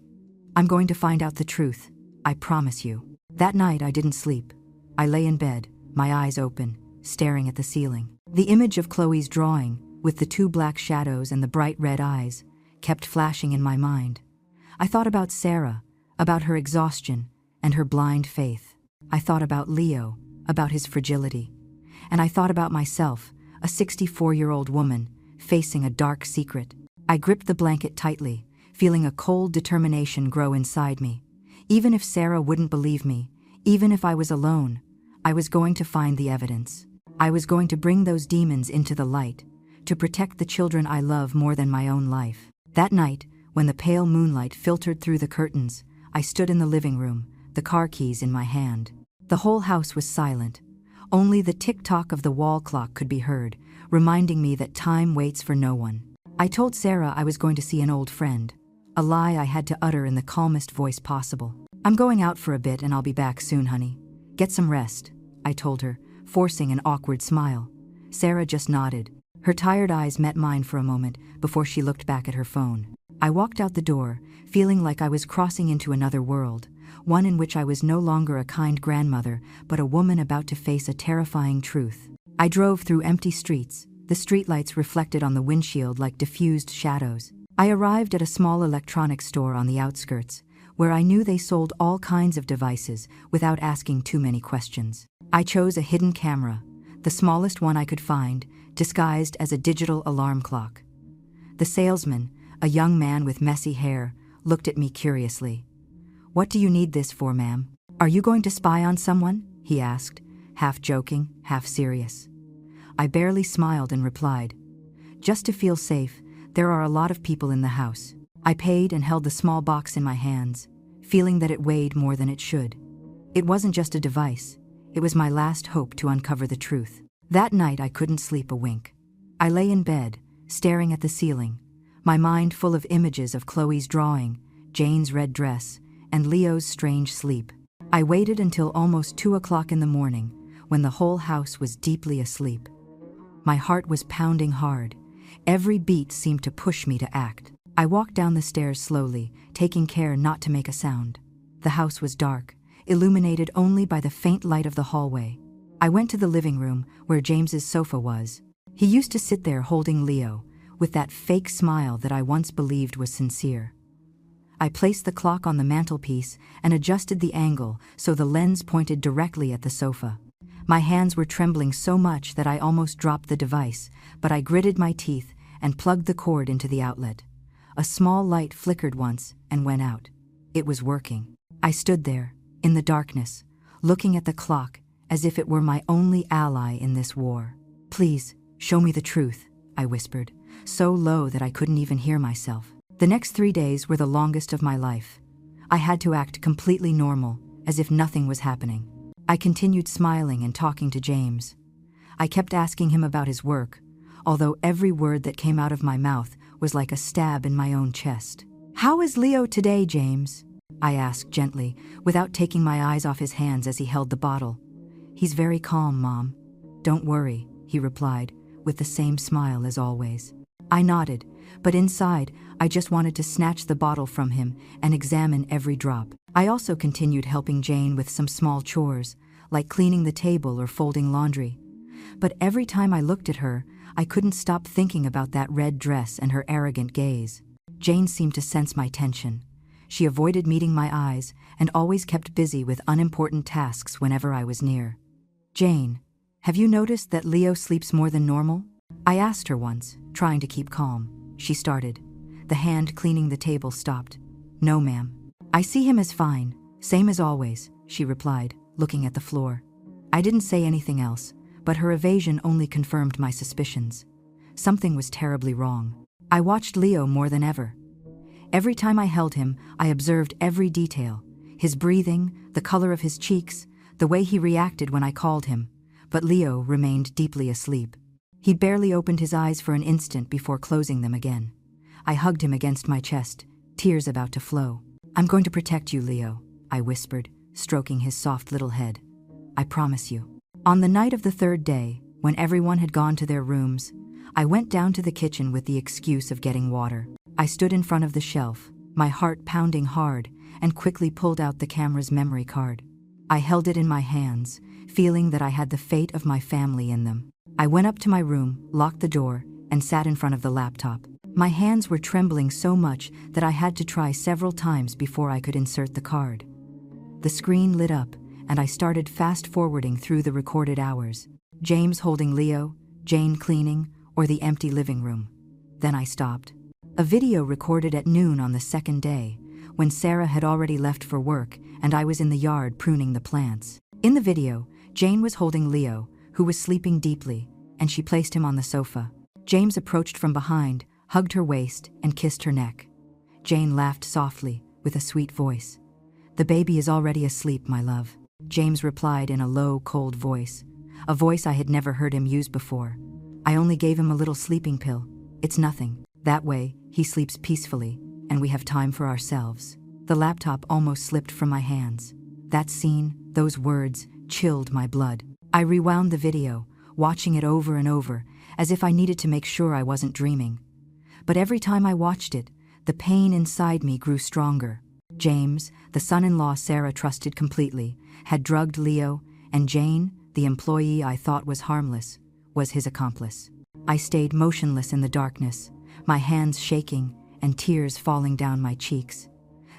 "I'm going to find out the truth. I promise you." That night I didn't sleep. I lay in bed, my eyes open, staring at the ceiling. The image of Chloe's drawing, with the 2 black shadows and the bright red eyes, kept flashing in my mind. I thought about Sarah, about her exhaustion, and her blind faith. I thought about Leo, about his fragility. And I thought about myself, a 64-year-old woman, facing a dark secret. I gripped the blanket tightly, feeling a cold determination grow inside me. Even if Sarah wouldn't believe me, even if I was alone, I was going to find the evidence. I was going to bring those demons into the light, to protect the children I love more than my own life. That night, when the pale moonlight filtered through the curtains, I stood in the living room, the car keys in my hand. The whole house was silent. Only the tick-tock of the wall clock could be heard, reminding me that time waits for no one. I told Sarah I was going to see an old friend, a lie I had to utter in the calmest voice possible. "I'm going out for a bit and I'll be back soon, honey. Get some rest," I told her, forcing an awkward smile. Sarah just nodded. Her tired eyes met mine for a moment before she looked back at her phone. I walked out the door, feeling like I was crossing into another world, one in which I was no longer a kind grandmother, but a woman about to face a terrifying truth. I drove through empty streets, the streetlights reflected on the windshield like diffused shadows. I arrived at a small electronics store on the outskirts, where I knew they sold all kinds of devices without asking too many questions. I chose a hidden camera, the smallest one I could find, disguised as a digital alarm clock. The salesman, a young man with messy hair, looked at me curiously. "What do you need this for, ma'am? Are you going to spy on someone?" he asked, half joking, half serious. I barely smiled and replied, "Just to feel safe. There are a lot of people in the house." I paid and held the small box in my hands, feeling that it weighed more than it should. It wasn't just a device. It was my last hope to uncover the truth. That night I couldn't sleep a wink. I lay in bed, staring at the ceiling, my mind full of images of Chloe's drawing, Jane's red dress, and Leo's strange sleep. I waited until almost 2 o'clock in the morning, when the whole house was deeply asleep. My heart was pounding hard. Every beat seemed to push me to act. I walked down the stairs slowly, taking care not to make a sound. The house was dark, illuminated only by the faint light of the hallway. I went to the living room, where James's sofa was. He used to sit there holding Leo, with that fake smile that I once believed was sincere. I placed the clock on the mantelpiece and adjusted the angle so the lens pointed directly at the sofa. My hands were trembling so much that I almost dropped the device, but I gritted my teeth and plugged the cord into the outlet. A small light flickered once and went out. It was working. I stood there, in the darkness, looking at the clock as if it were my only ally in this war. "Please, show me the truth," I whispered, so low that I couldn't even hear myself. The next 3 days were the longest of my life. I had to act completely normal, as if nothing was happening. I continued smiling and talking to James. I kept asking him about his work, although every word that came out of my mouth was like a stab in my own chest. "How is Leo today, James?" I asked gently, without taking my eyes off his hands as he held the bottle. "He's very calm, Mom. Don't worry," he replied, with the same smile as always. I nodded, but inside, I just wanted to snatch the bottle from him and examine every drop. I also continued helping Jane with some small chores, like cleaning the table or folding laundry. But every time I looked at her, I couldn't stop thinking about that red dress and her arrogant gaze. Jane seemed to sense my tension. She avoided meeting my eyes and always kept busy with unimportant tasks whenever I was near. "Jane, have you noticed that Leo sleeps more than normal?" I asked her once, trying to keep calm. She started. The hand cleaning the table stopped. "No, ma'am. I see him as fine, same as always," she replied, looking at the floor. I didn't say anything else, but her evasion only confirmed my suspicions. Something was terribly wrong. I watched Leo more than ever. Every time I held him, I observed every detail: his breathing, the color of his cheeks, the way he reacted when I called him. But Leo remained deeply asleep. He barely opened his eyes for an instant before closing them again. I hugged him against my chest, tears about to flow. "I'm going to protect you, Leo," I whispered, stroking his soft little head. I promise you. On the night of the third day, when everyone had gone to their rooms, I went down to the kitchen with the excuse of getting water. I stood in front of the shelf, my heart pounding hard, and quickly pulled out the camera's memory card. I held it in my hands, feeling that I had the fate of my family in them. I went up to my room, locked the door, and sat in front of the laptop. My hands were trembling so much that I had to try several times before I could insert the card. The screen lit up, and I started fast-forwarding through the recorded hours. James holding Leo, Jane cleaning, or the empty living room. Then I stopped. A video recorded at noon on the second day, when Sarah had already left for work and I was in the yard pruning the plants. In the video, Jane was holding Leo, who was sleeping deeply, and she placed him on the sofa. James approached from behind, hugged her waist, and kissed her neck. Jane laughed softly, with a sweet voice. "The baby is already asleep, my love," James replied in a low, cold voice, a voice I had never heard him use before. "I only gave him a little sleeping pill. It's nothing. That way, he sleeps peacefully, and we have time for ourselves." The laptop almost slipped from my hands. That scene, those words, chilled my blood. I rewound the video, watching it over and over, as if I needed to make sure I wasn't dreaming. But every time I watched it, the pain inside me grew stronger. James, the son-in-law Sarah trusted completely, had drugged Leo, and Jane, the employee I thought was harmless, was his accomplice. I stayed motionless in the darkness, my hands shaking and tears falling down my cheeks.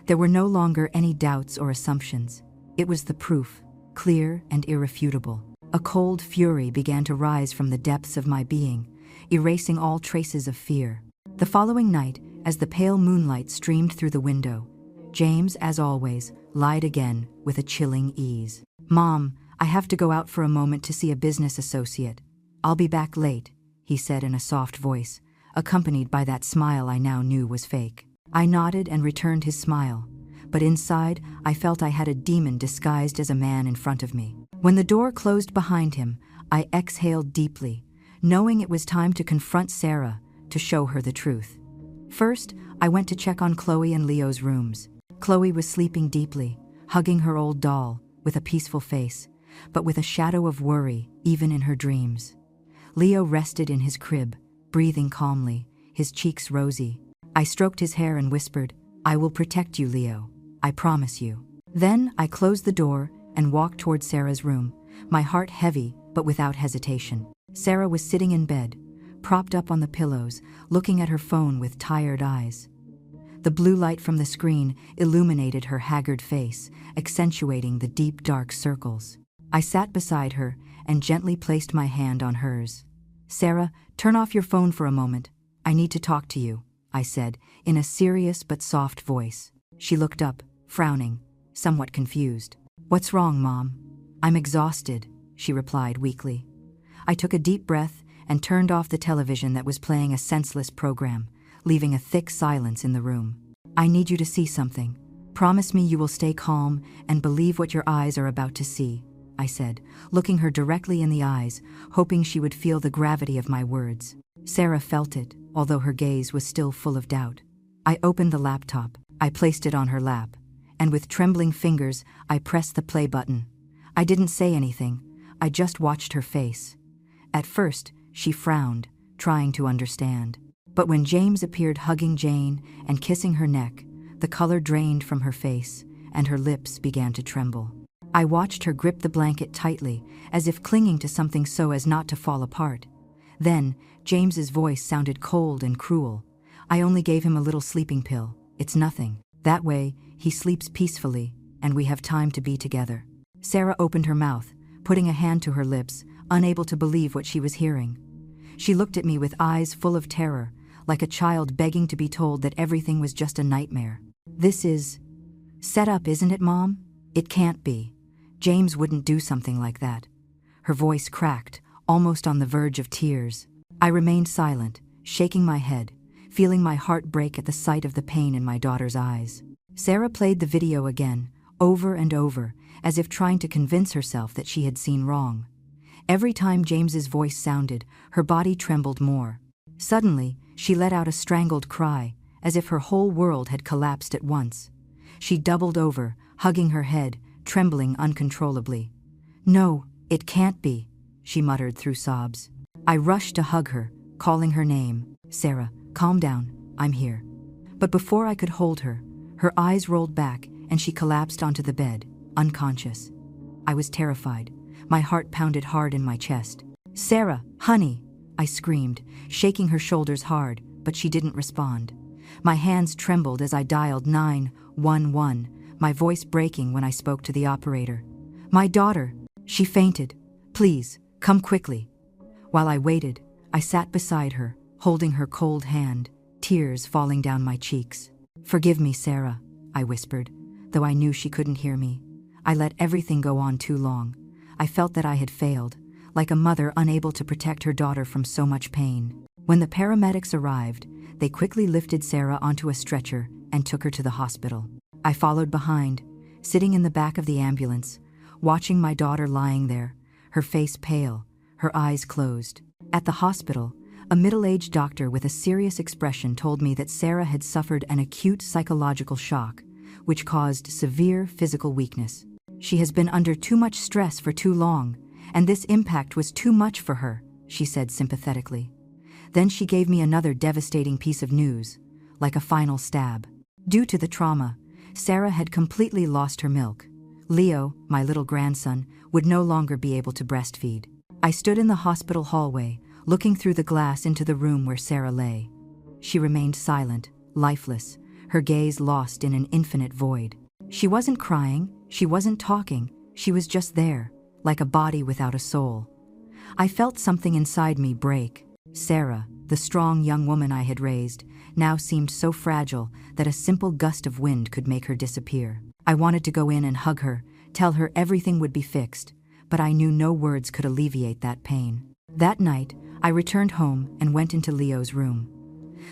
There were no longer any doubts or assumptions. It was the proof, clear and irrefutable. A cold fury began to rise from the depths of my being, erasing all traces of fear. The following night, as the pale moonlight streamed through the window, James, as always, lied again with a chilling ease. "Mom, I have to go out for a moment to see a business associate. I'll be back late," he said in a soft voice, accompanied by that smile I now knew was fake. I nodded and returned his smile, but inside I felt I had a demon disguised as a man in front of me. When the door closed behind him, I exhaled deeply, knowing it was time to confront Sarah, to show her the truth. First, I went to check on Chloe and Leo's rooms. Chloe was sleeping deeply, hugging her old doll, with a peaceful face, but with a shadow of worry even in her dreams. Leo rested in his crib, breathing calmly, his cheeks rosy. I stroked his hair and whispered, "I will protect you, Leo. I promise you." Then I closed the door and walked toward Sarah's room, my heart heavy but without hesitation. Sarah was sitting in bed, propped up on the pillows, looking at her phone with tired eyes. The blue light from the screen illuminated her haggard face, accentuating the deep dark circles. I sat beside her and gently placed my hand on hers. "Sarah, turn off your phone for a moment. I need to talk to you," I said, in a serious but soft voice. She looked up, frowning, somewhat confused. "What's wrong, Mom?" "I'm exhausted," she replied weakly. I took a deep breath and turned off the television that was playing a senseless program, leaving a thick silence in the room. "I need you to see something. Promise me you will stay calm and believe what your eyes are about to see," I said, looking her directly in the eyes, hoping she would feel the gravity of my words. Sarah felt it, although her gaze was still full of doubt. I opened the laptop, I placed it on her lap, and with trembling fingers, I pressed the play button. I didn't say anything, I just watched her face. At first, she frowned, trying to understand. But when James appeared hugging Jane and kissing her neck, the color drained from her face, and her lips began to tremble. I watched her grip the blanket tightly, as if clinging to something so as not to fall apart. Then, James's voice sounded cold and cruel. "I only gave him a little sleeping pill. It's nothing. That way, he sleeps peacefully, and we have time to be together." Sarah opened her mouth, putting a hand to her lips, unable to believe what she was hearing. She looked at me with eyes full of terror, like a child begging to be told that everything was just a nightmare. "This is set up, isn't it, Mom? It can't be. James wouldn't do something like that." Her voice cracked, almost on the verge of tears. I remained silent, shaking my head, feeling my heart break at the sight of the pain in my daughter's eyes. Sarah played the video again, over and over, as if trying to convince herself that she had seen wrong. Every time James's voice sounded, her body trembled more. Suddenly, she let out a strangled cry, as if her whole world had collapsed at once. She doubled over, hugging her head, trembling uncontrollably. "No, it can't be," she muttered through sobs. I rushed to hug her, calling her name. "Sarah, calm down, I'm here." But before I could hold her, her eyes rolled back and she collapsed onto the bed, unconscious. I was terrified. My heart pounded hard in my chest. "Sarah, honey," I screamed, shaking her shoulders hard, but she didn't respond. My hands trembled as I dialed 911, my voice breaking when I spoke to the operator. "My daughter, she fainted. Please, come quickly." While I waited, I sat beside her, holding her cold hand, tears falling down my cheeks. "Forgive me, Sarah," I whispered, though I knew she couldn't hear me. I let everything go on too long. I felt that I had failed, like a mother unable to protect her daughter from so much pain. When the paramedics arrived, they quickly lifted Sarah onto a stretcher and took her to the hospital. I followed behind, sitting in the back of the ambulance, watching my daughter lying there, her face pale, her eyes closed. At the hospital, a middle-aged doctor with a serious expression told me that Sarah had suffered an acute psychological shock, which caused severe physical weakness. "She has been under too much stress for too long, and this impact was too much for her," she said sympathetically. Then she gave me another devastating piece of news, like a final stab. Due to the trauma, Sarah had completely lost her milk. Leo, my little grandson, would no longer be able to breastfeed. I stood in the hospital hallway, looking through the glass into the room where Sarah lay. She remained silent, lifeless, her gaze lost in an infinite void. She wasn't crying, she wasn't talking, she was just there, like a body without a soul. I felt something inside me break. Sarah, the strong young woman I had raised, now seemed so fragile that a simple gust of wind could make her disappear. I wanted to go in and hug her, tell her everything would be fixed, but I knew no words could alleviate that pain. That night, I returned home and went into Leo's room.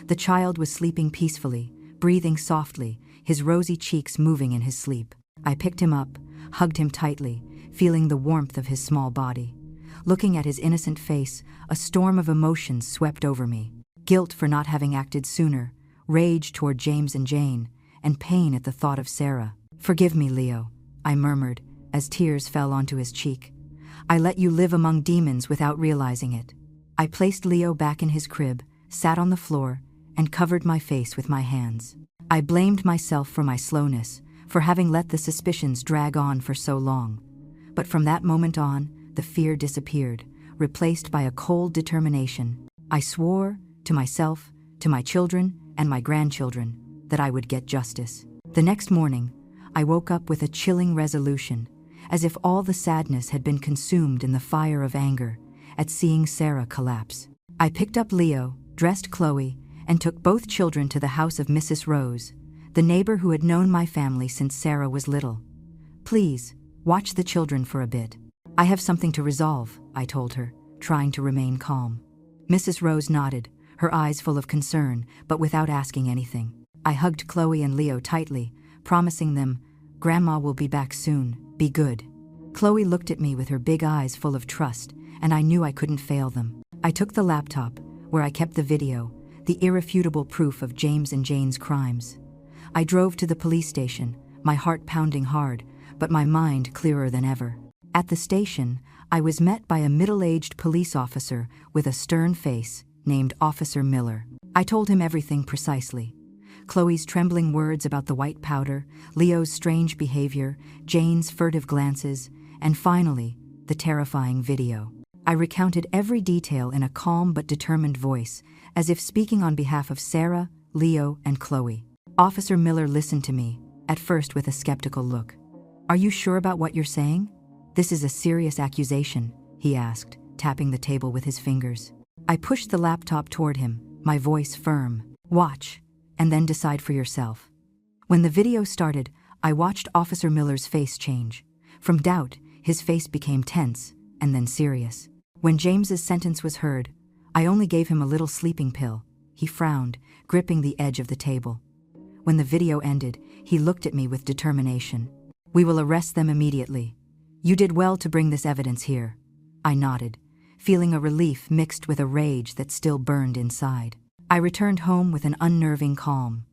The child was sleeping peacefully, breathing softly, his rosy cheeks moving in his sleep. I picked him up, hugged him tightly, feeling the warmth of his small body. Looking at his innocent face, a storm of emotions swept over me. Guilt for not having acted sooner, rage toward James and Jane, and pain at the thought of Sarah. "Forgive me, Leo," I murmured, as tears fell onto his cheek. "I let you live among demons without realizing it." I placed Leo back in his crib, sat on the floor, and covered my face with my hands. I blamed myself for my slowness, for having let the suspicions drag on for so long. But from that moment on, the fear disappeared, replaced by a cold determination. I swore, to myself, to my children, and my grandchildren, that I would get justice. The next morning, I woke up with a chilling resolution, as if all the sadness had been consumed in the fire of anger at seeing Sarah collapse. I picked up Leo, dressed Chloe, and took both children to the house of Mrs. Rose, the neighbor who had known my family since Sarah was little. "Please, watch the children for a bit. I have something to resolve," I told her, trying to remain calm. Mrs. Rose nodded, her eyes full of concern, but without asking anything. I hugged Chloe and Leo tightly, promising them, "Grandma will be back soon, be good." Chloe looked at me with her big eyes full of trust, and I knew I couldn't fail them. I took the laptop, where I kept the video, the irrefutable proof of James and Jane's crimes. I drove to the police station, my heart pounding hard, but my mind clearer than ever. At the station, I was met by a middle-aged police officer with a stern face named Officer Miller. I told him everything precisely. Chloe's trembling words about the white powder, Leo's strange behavior, Jane's furtive glances, and finally, the terrifying video. I recounted every detail in a calm but determined voice, as if speaking on behalf of Sarah, Leo, and Chloe. Officer Miller listened to me, at first with a skeptical look. "Are you sure about what you're saying? This is a serious accusation," he asked, tapping the table with his fingers. I pushed the laptop toward him, my voice firm. "Watch, and then decide for yourself." When the video started, I watched Officer Miller's face change. From doubt, his face became tense, and then serious. When James's sentence was heard, I only gave him a little sleeping pill. He frowned, gripping the edge of the table. When the video ended, he looked at me with determination. "We will arrest them immediately. You did well to bring this evidence here." I nodded, feeling a relief mixed with a rage that still burned inside. I returned home with an unnerving calm.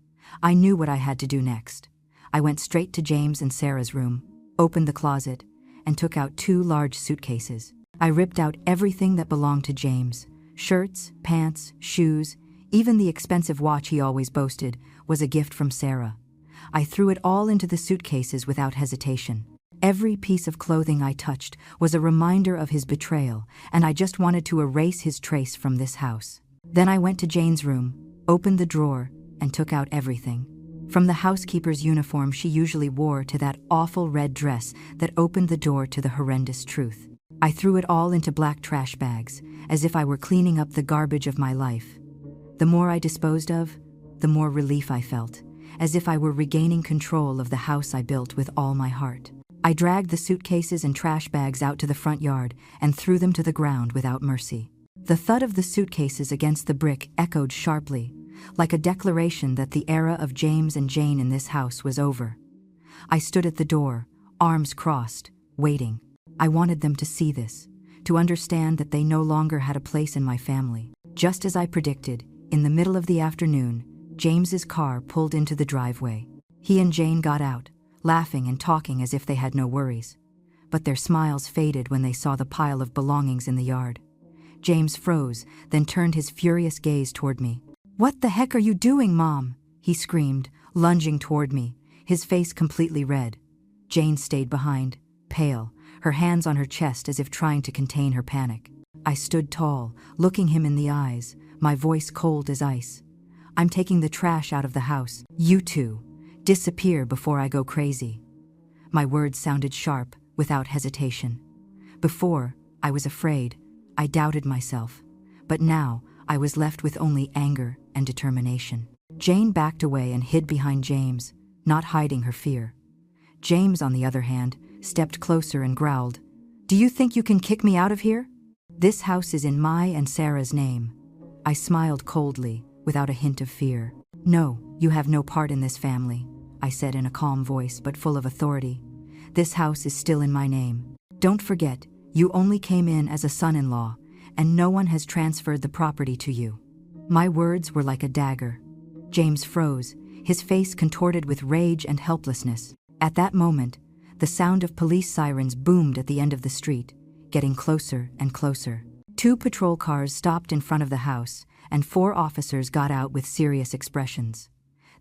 I knew what I had to do next. I went straight to James and Sarah's room. opened the closet, and took out 2 large suitcases. I ripped out everything that belonged to James. Shirts, pants, shoes, even the expensive watch he always boasted was a gift from Sarah. I threw it all into the suitcases without hesitation. Every piece of clothing I touched was a reminder of his betrayal, and I just wanted to erase his trace from this house. Then I went to Jane's room, opened the drawer, and took out everything. From the housekeeper's uniform she usually wore to that awful red dress that opened the door to the horrendous truth. I threw it all into black trash bags, as if I were cleaning up the garbage of my life. The more I disposed of, the more relief I felt, as if I were regaining control of the house I built with all my heart. I dragged the suitcases and trash bags out to the front yard and threw them to the ground without mercy. The thud of the suitcases against the brick echoed sharply, like a declaration that the era of James and Jane in this house was over. I stood at the door, arms crossed, waiting. I wanted them to see this, to understand that they no longer had a place in my family. Just as I predicted, in the middle of the afternoon, James's car pulled into the driveway. He and Jane got out, laughing and talking as if they had no worries. But their smiles faded when they saw the pile of belongings in the yard. James froze, then turned his furious gaze toward me. "What the heck are you doing, Mom?" he screamed, lunging toward me, his face completely red. Jane stayed behind, pale, her hands on her chest as if trying to contain her panic. I stood tall, looking him in the eyes, my voice cold as ice. "I'm taking the trash out of the house. You two, disappear before I go crazy." My words sounded sharp, without hesitation. Before, I was afraid, I doubted myself. But now, I was left with only anger and determination. Jane backed away and hid behind James, not hiding her fear. James, on the other hand, stepped closer and growled, "Do you think you can kick me out of here? This house is in my and Sarah's name." I smiled coldly, without a hint of fear. "No, you have no part in this family," I said in a calm voice but full of authority. "This house is still in my name. Don't forget, you only came in as a son-in-law, and no one has transferred the property to you." My words were like a dagger. James froze, his face contorted with rage and helplessness. At that moment, the sound of police sirens boomed at the end of the street, getting closer and closer. 2 patrol cars stopped in front of the house, and 4 officers got out with serious expressions.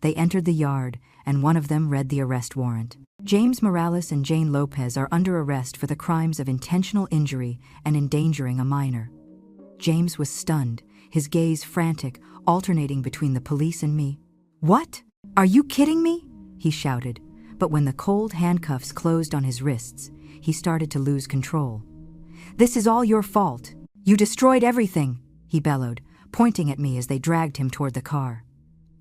They entered the yard, and one of them read the arrest warrant. James Morales and Jane Lopez are under arrest for the crimes of intentional injury and endangering a minor. James was stunned, his gaze frantic, alternating between the police and me. "What? Are you kidding me?" he shouted, but when the cold handcuffs closed on his wrists, he started to lose control. "This is all your fault. You destroyed everything," he bellowed, pointing at me as they dragged him toward the car.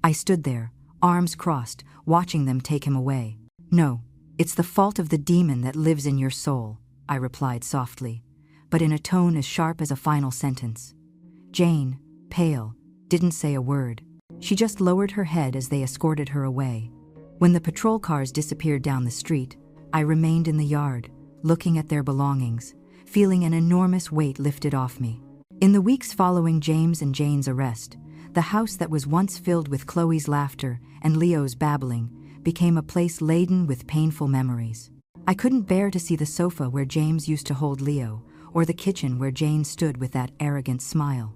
I stood there, arms crossed, watching them take him away. "No, it's the fault of the demon that lives in your soul," I replied softly, but in a tone as sharp as a final sentence. Jane, pale, didn't say a word. She just lowered her head as they escorted her away. When the patrol cars disappeared down the street, I remained in the yard, looking at their belongings, feeling an enormous weight lifted off me. In the weeks following James and Jane's arrest, the house that was once filled with Chloe's laughter and Leo's babbling became a place laden with painful memories. I couldn't bear to see the sofa where James used to hold Leo, or the kitchen where Jane stood with that arrogant smile.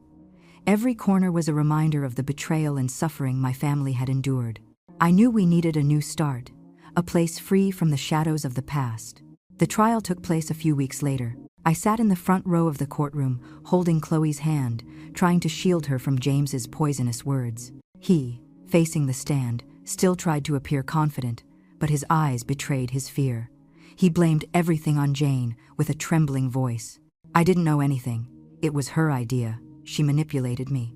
Every corner was a reminder of the betrayal and suffering my family had endured. I knew we needed a new start, a place free from the shadows of the past. The trial took place a few weeks later. I sat in the front row of the courtroom, holding Chloe's hand, trying to shield her from James's poisonous words. He, facing the stand, still tried to appear confident, but his eyes betrayed his fear. He blamed everything on Jane, with a trembling voice. I didn't know anything. It was her idea. She manipulated me.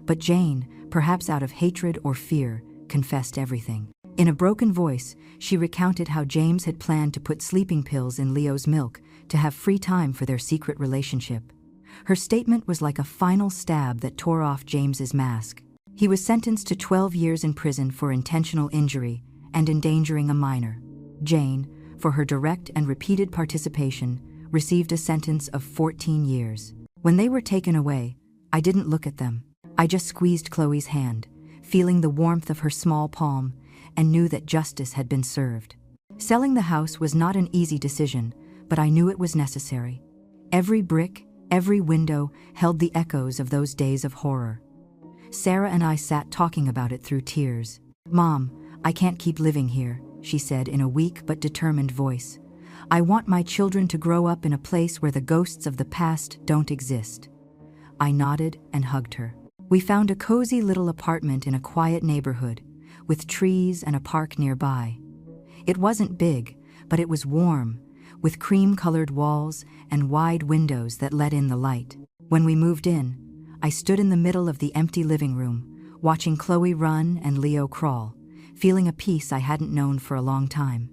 But Jane, perhaps out of hatred or fear, confessed everything. In a broken voice, she recounted how James had planned to put sleeping pills in Leo's milk to have free time for their secret relationship. Her statement was like a final stab that tore off James's mask. He was sentenced to 12 years in prison for intentional injury and endangering a minor. Jane, for her direct and repeated participation, received a sentence of 14 years. When they were taken away, I didn't look at them. I just squeezed Chloe's hand, feeling the warmth of her small palm, and knew that justice had been served. Selling the house was not an easy decision, but I knew it was necessary. Every brick, every window held the echoes of those days of horror. Sarah and I sat talking about it through tears. "Mom, I can't keep living here," she said in a weak but determined voice. "I want my children to grow up in a place where the ghosts of the past don't exist." I nodded and hugged her. We found a cozy little apartment in a quiet neighborhood, with trees and a park nearby. It wasn't big, but it was warm, with cream-colored walls and wide windows that let in the light. When we moved in, I stood in the middle of the empty living room, watching Chloe run and Leo crawl, feeling a peace I hadn't known for a long time.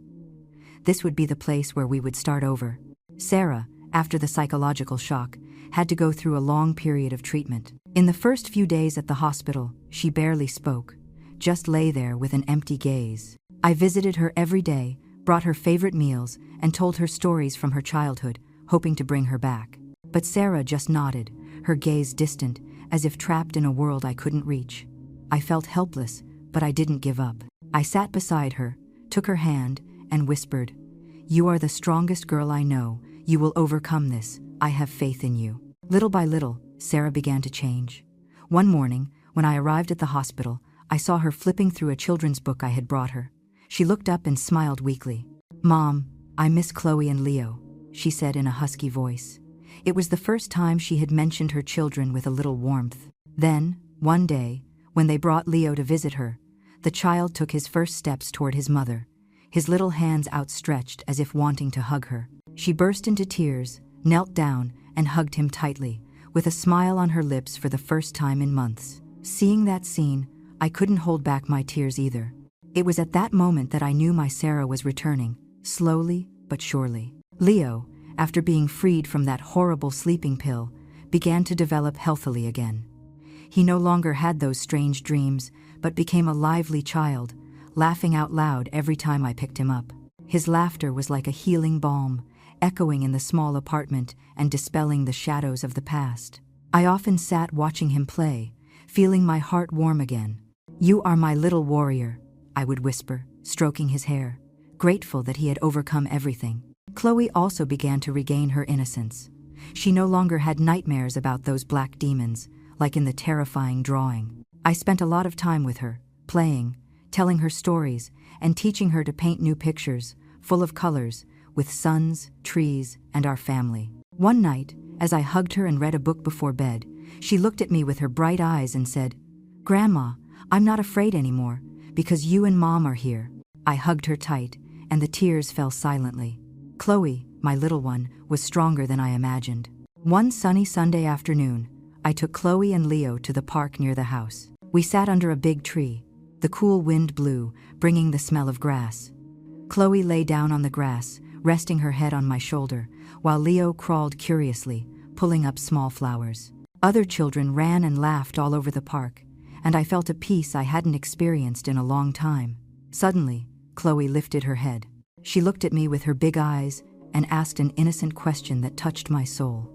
This would be the place where we would start over. Sarah, after the psychological shock, had to go through a long period of treatment. In the first few days at the hospital, she barely spoke, just lay there with an empty gaze. I visited her every day, brought her favorite meals, and told her stories from her childhood, hoping to bring her back. But Sarah just nodded, her gaze distant, as if trapped in a world I couldn't reach. I felt helpless, but I didn't give up. I sat beside her, took her hand, and whispered, "You are the strongest girl I know. You will overcome this. I have faith in you." Little by little, Sarah began to change. One morning, when I arrived at the hospital, I saw her flipping through a children's book I had brought her. She looked up and smiled weakly. "Mom, I miss Chloe and Leo," she said in a husky voice. It was the first time she had mentioned her children with a little warmth. Then, one day, when they brought Leo to visit her, the child took his first steps toward his mother, his little hands outstretched as if wanting to hug her. She burst into tears, knelt down, and hugged him tightly, with a smile on her lips for the first time in months. Seeing that scene, I couldn't hold back my tears either. It was at that moment that I knew my Sarah was returning, slowly but surely. Leo, after being freed from that horrible sleeping pill, began to develop healthily again. He no longer had those strange dreams, but became a lively child, laughing out loud every time I picked him up. His laughter was like a healing balm, echoing in the small apartment and dispelling the shadows of the past. I often sat watching him play, feeling my heart warm again. "You are my little warrior," I would whisper, stroking his hair, grateful that he had overcome everything. Chloe also began to regain her innocence. She no longer had nightmares about those black demons, like in the terrifying drawing. I spent a lot of time with her, playing, telling her stories, and teaching her to paint new pictures, full of colors, with suns, trees, and our family. One night, as I hugged her and read a book before bed, she looked at me with her bright eyes and said, "Grandma, I'm not afraid anymore, because you and Mom are here." I hugged her tight, and the tears fell silently. Chloe, my little one, was stronger than I imagined. One sunny Sunday afternoon, I took Chloe and Leo to the park near the house. We sat under a big tree. The cool wind blew, bringing the smell of grass. Chloe lay down on the grass, resting her head on my shoulder, while Leo crawled curiously, pulling up small flowers. Other children ran and laughed all over the park, and I felt a peace I hadn't experienced in a long time. Suddenly, Chloe lifted her head. She looked at me with her big eyes and asked an innocent question that touched my soul.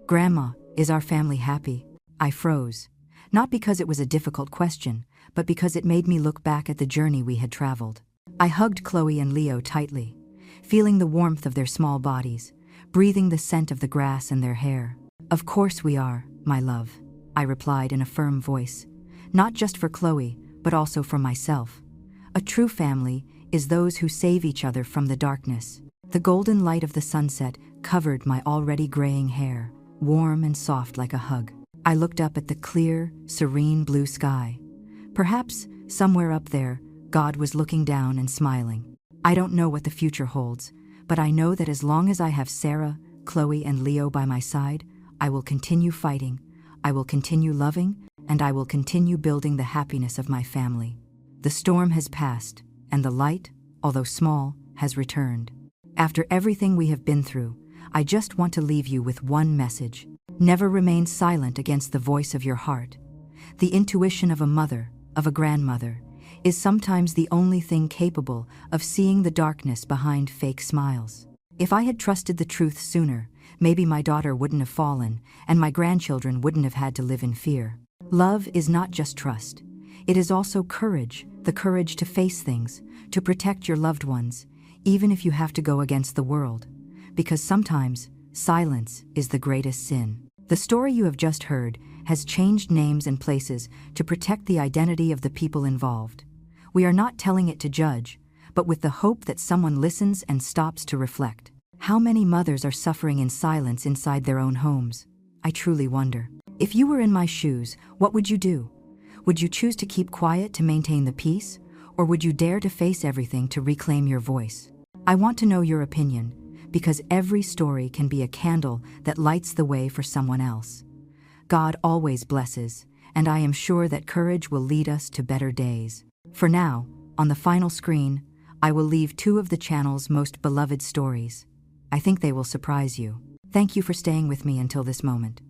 "Grandma, is our family happy?" I froze, not because it was a difficult question, but because it made me look back at the journey we had traveled. I hugged Chloe and Leo tightly, feeling the warmth of their small bodies, breathing the scent of the grass and their hair. "Of course we are, my love," I replied in a firm voice, not just for Chloe, but also for myself. A true family is those who save each other from the darkness. The golden light of the sunset covered my already graying hair, warm and soft like a hug. I looked up at the clear, serene blue sky. Perhaps, somewhere up there, God was looking down and smiling. I don't know what the future holds, but I know that as long as I have Sarah, Chloe, and Leo by my side, I will continue fighting, I will continue loving, and I will continue building the happiness of my family. The storm has passed, and the light, although small, has returned. After everything we have been through, I just want to leave you with one message. Never remain silent against the voice of your heart. The intuition of a mother, of a grandmother, is sometimes the only thing capable of seeing the darkness behind fake smiles. If I had trusted the truth sooner, maybe my daughter wouldn't have fallen, and my grandchildren wouldn't have had to live in fear. Love is not just trust. It is also courage, the courage to face things, to protect your loved ones, even if you have to go against the world, because sometimes silence is the greatest sin. The story you have just heard has changed names and places to protect the identity of the people involved. We are not telling it to judge, but with the hope that someone listens and stops to reflect. How many mothers are suffering in silence inside their own homes? I truly wonder. If you were in my shoes, what would you do? Would you choose to keep quiet to maintain the peace, or would you dare to face everything to reclaim your voice? I want to know your opinion, because every story can be a candle that lights the way for someone else. God always blesses, and I am sure that courage will lead us to better days. For now, on the final screen, I will leave 2 of the channel's most beloved stories. I think they will surprise you. Thank you for staying with me until this moment.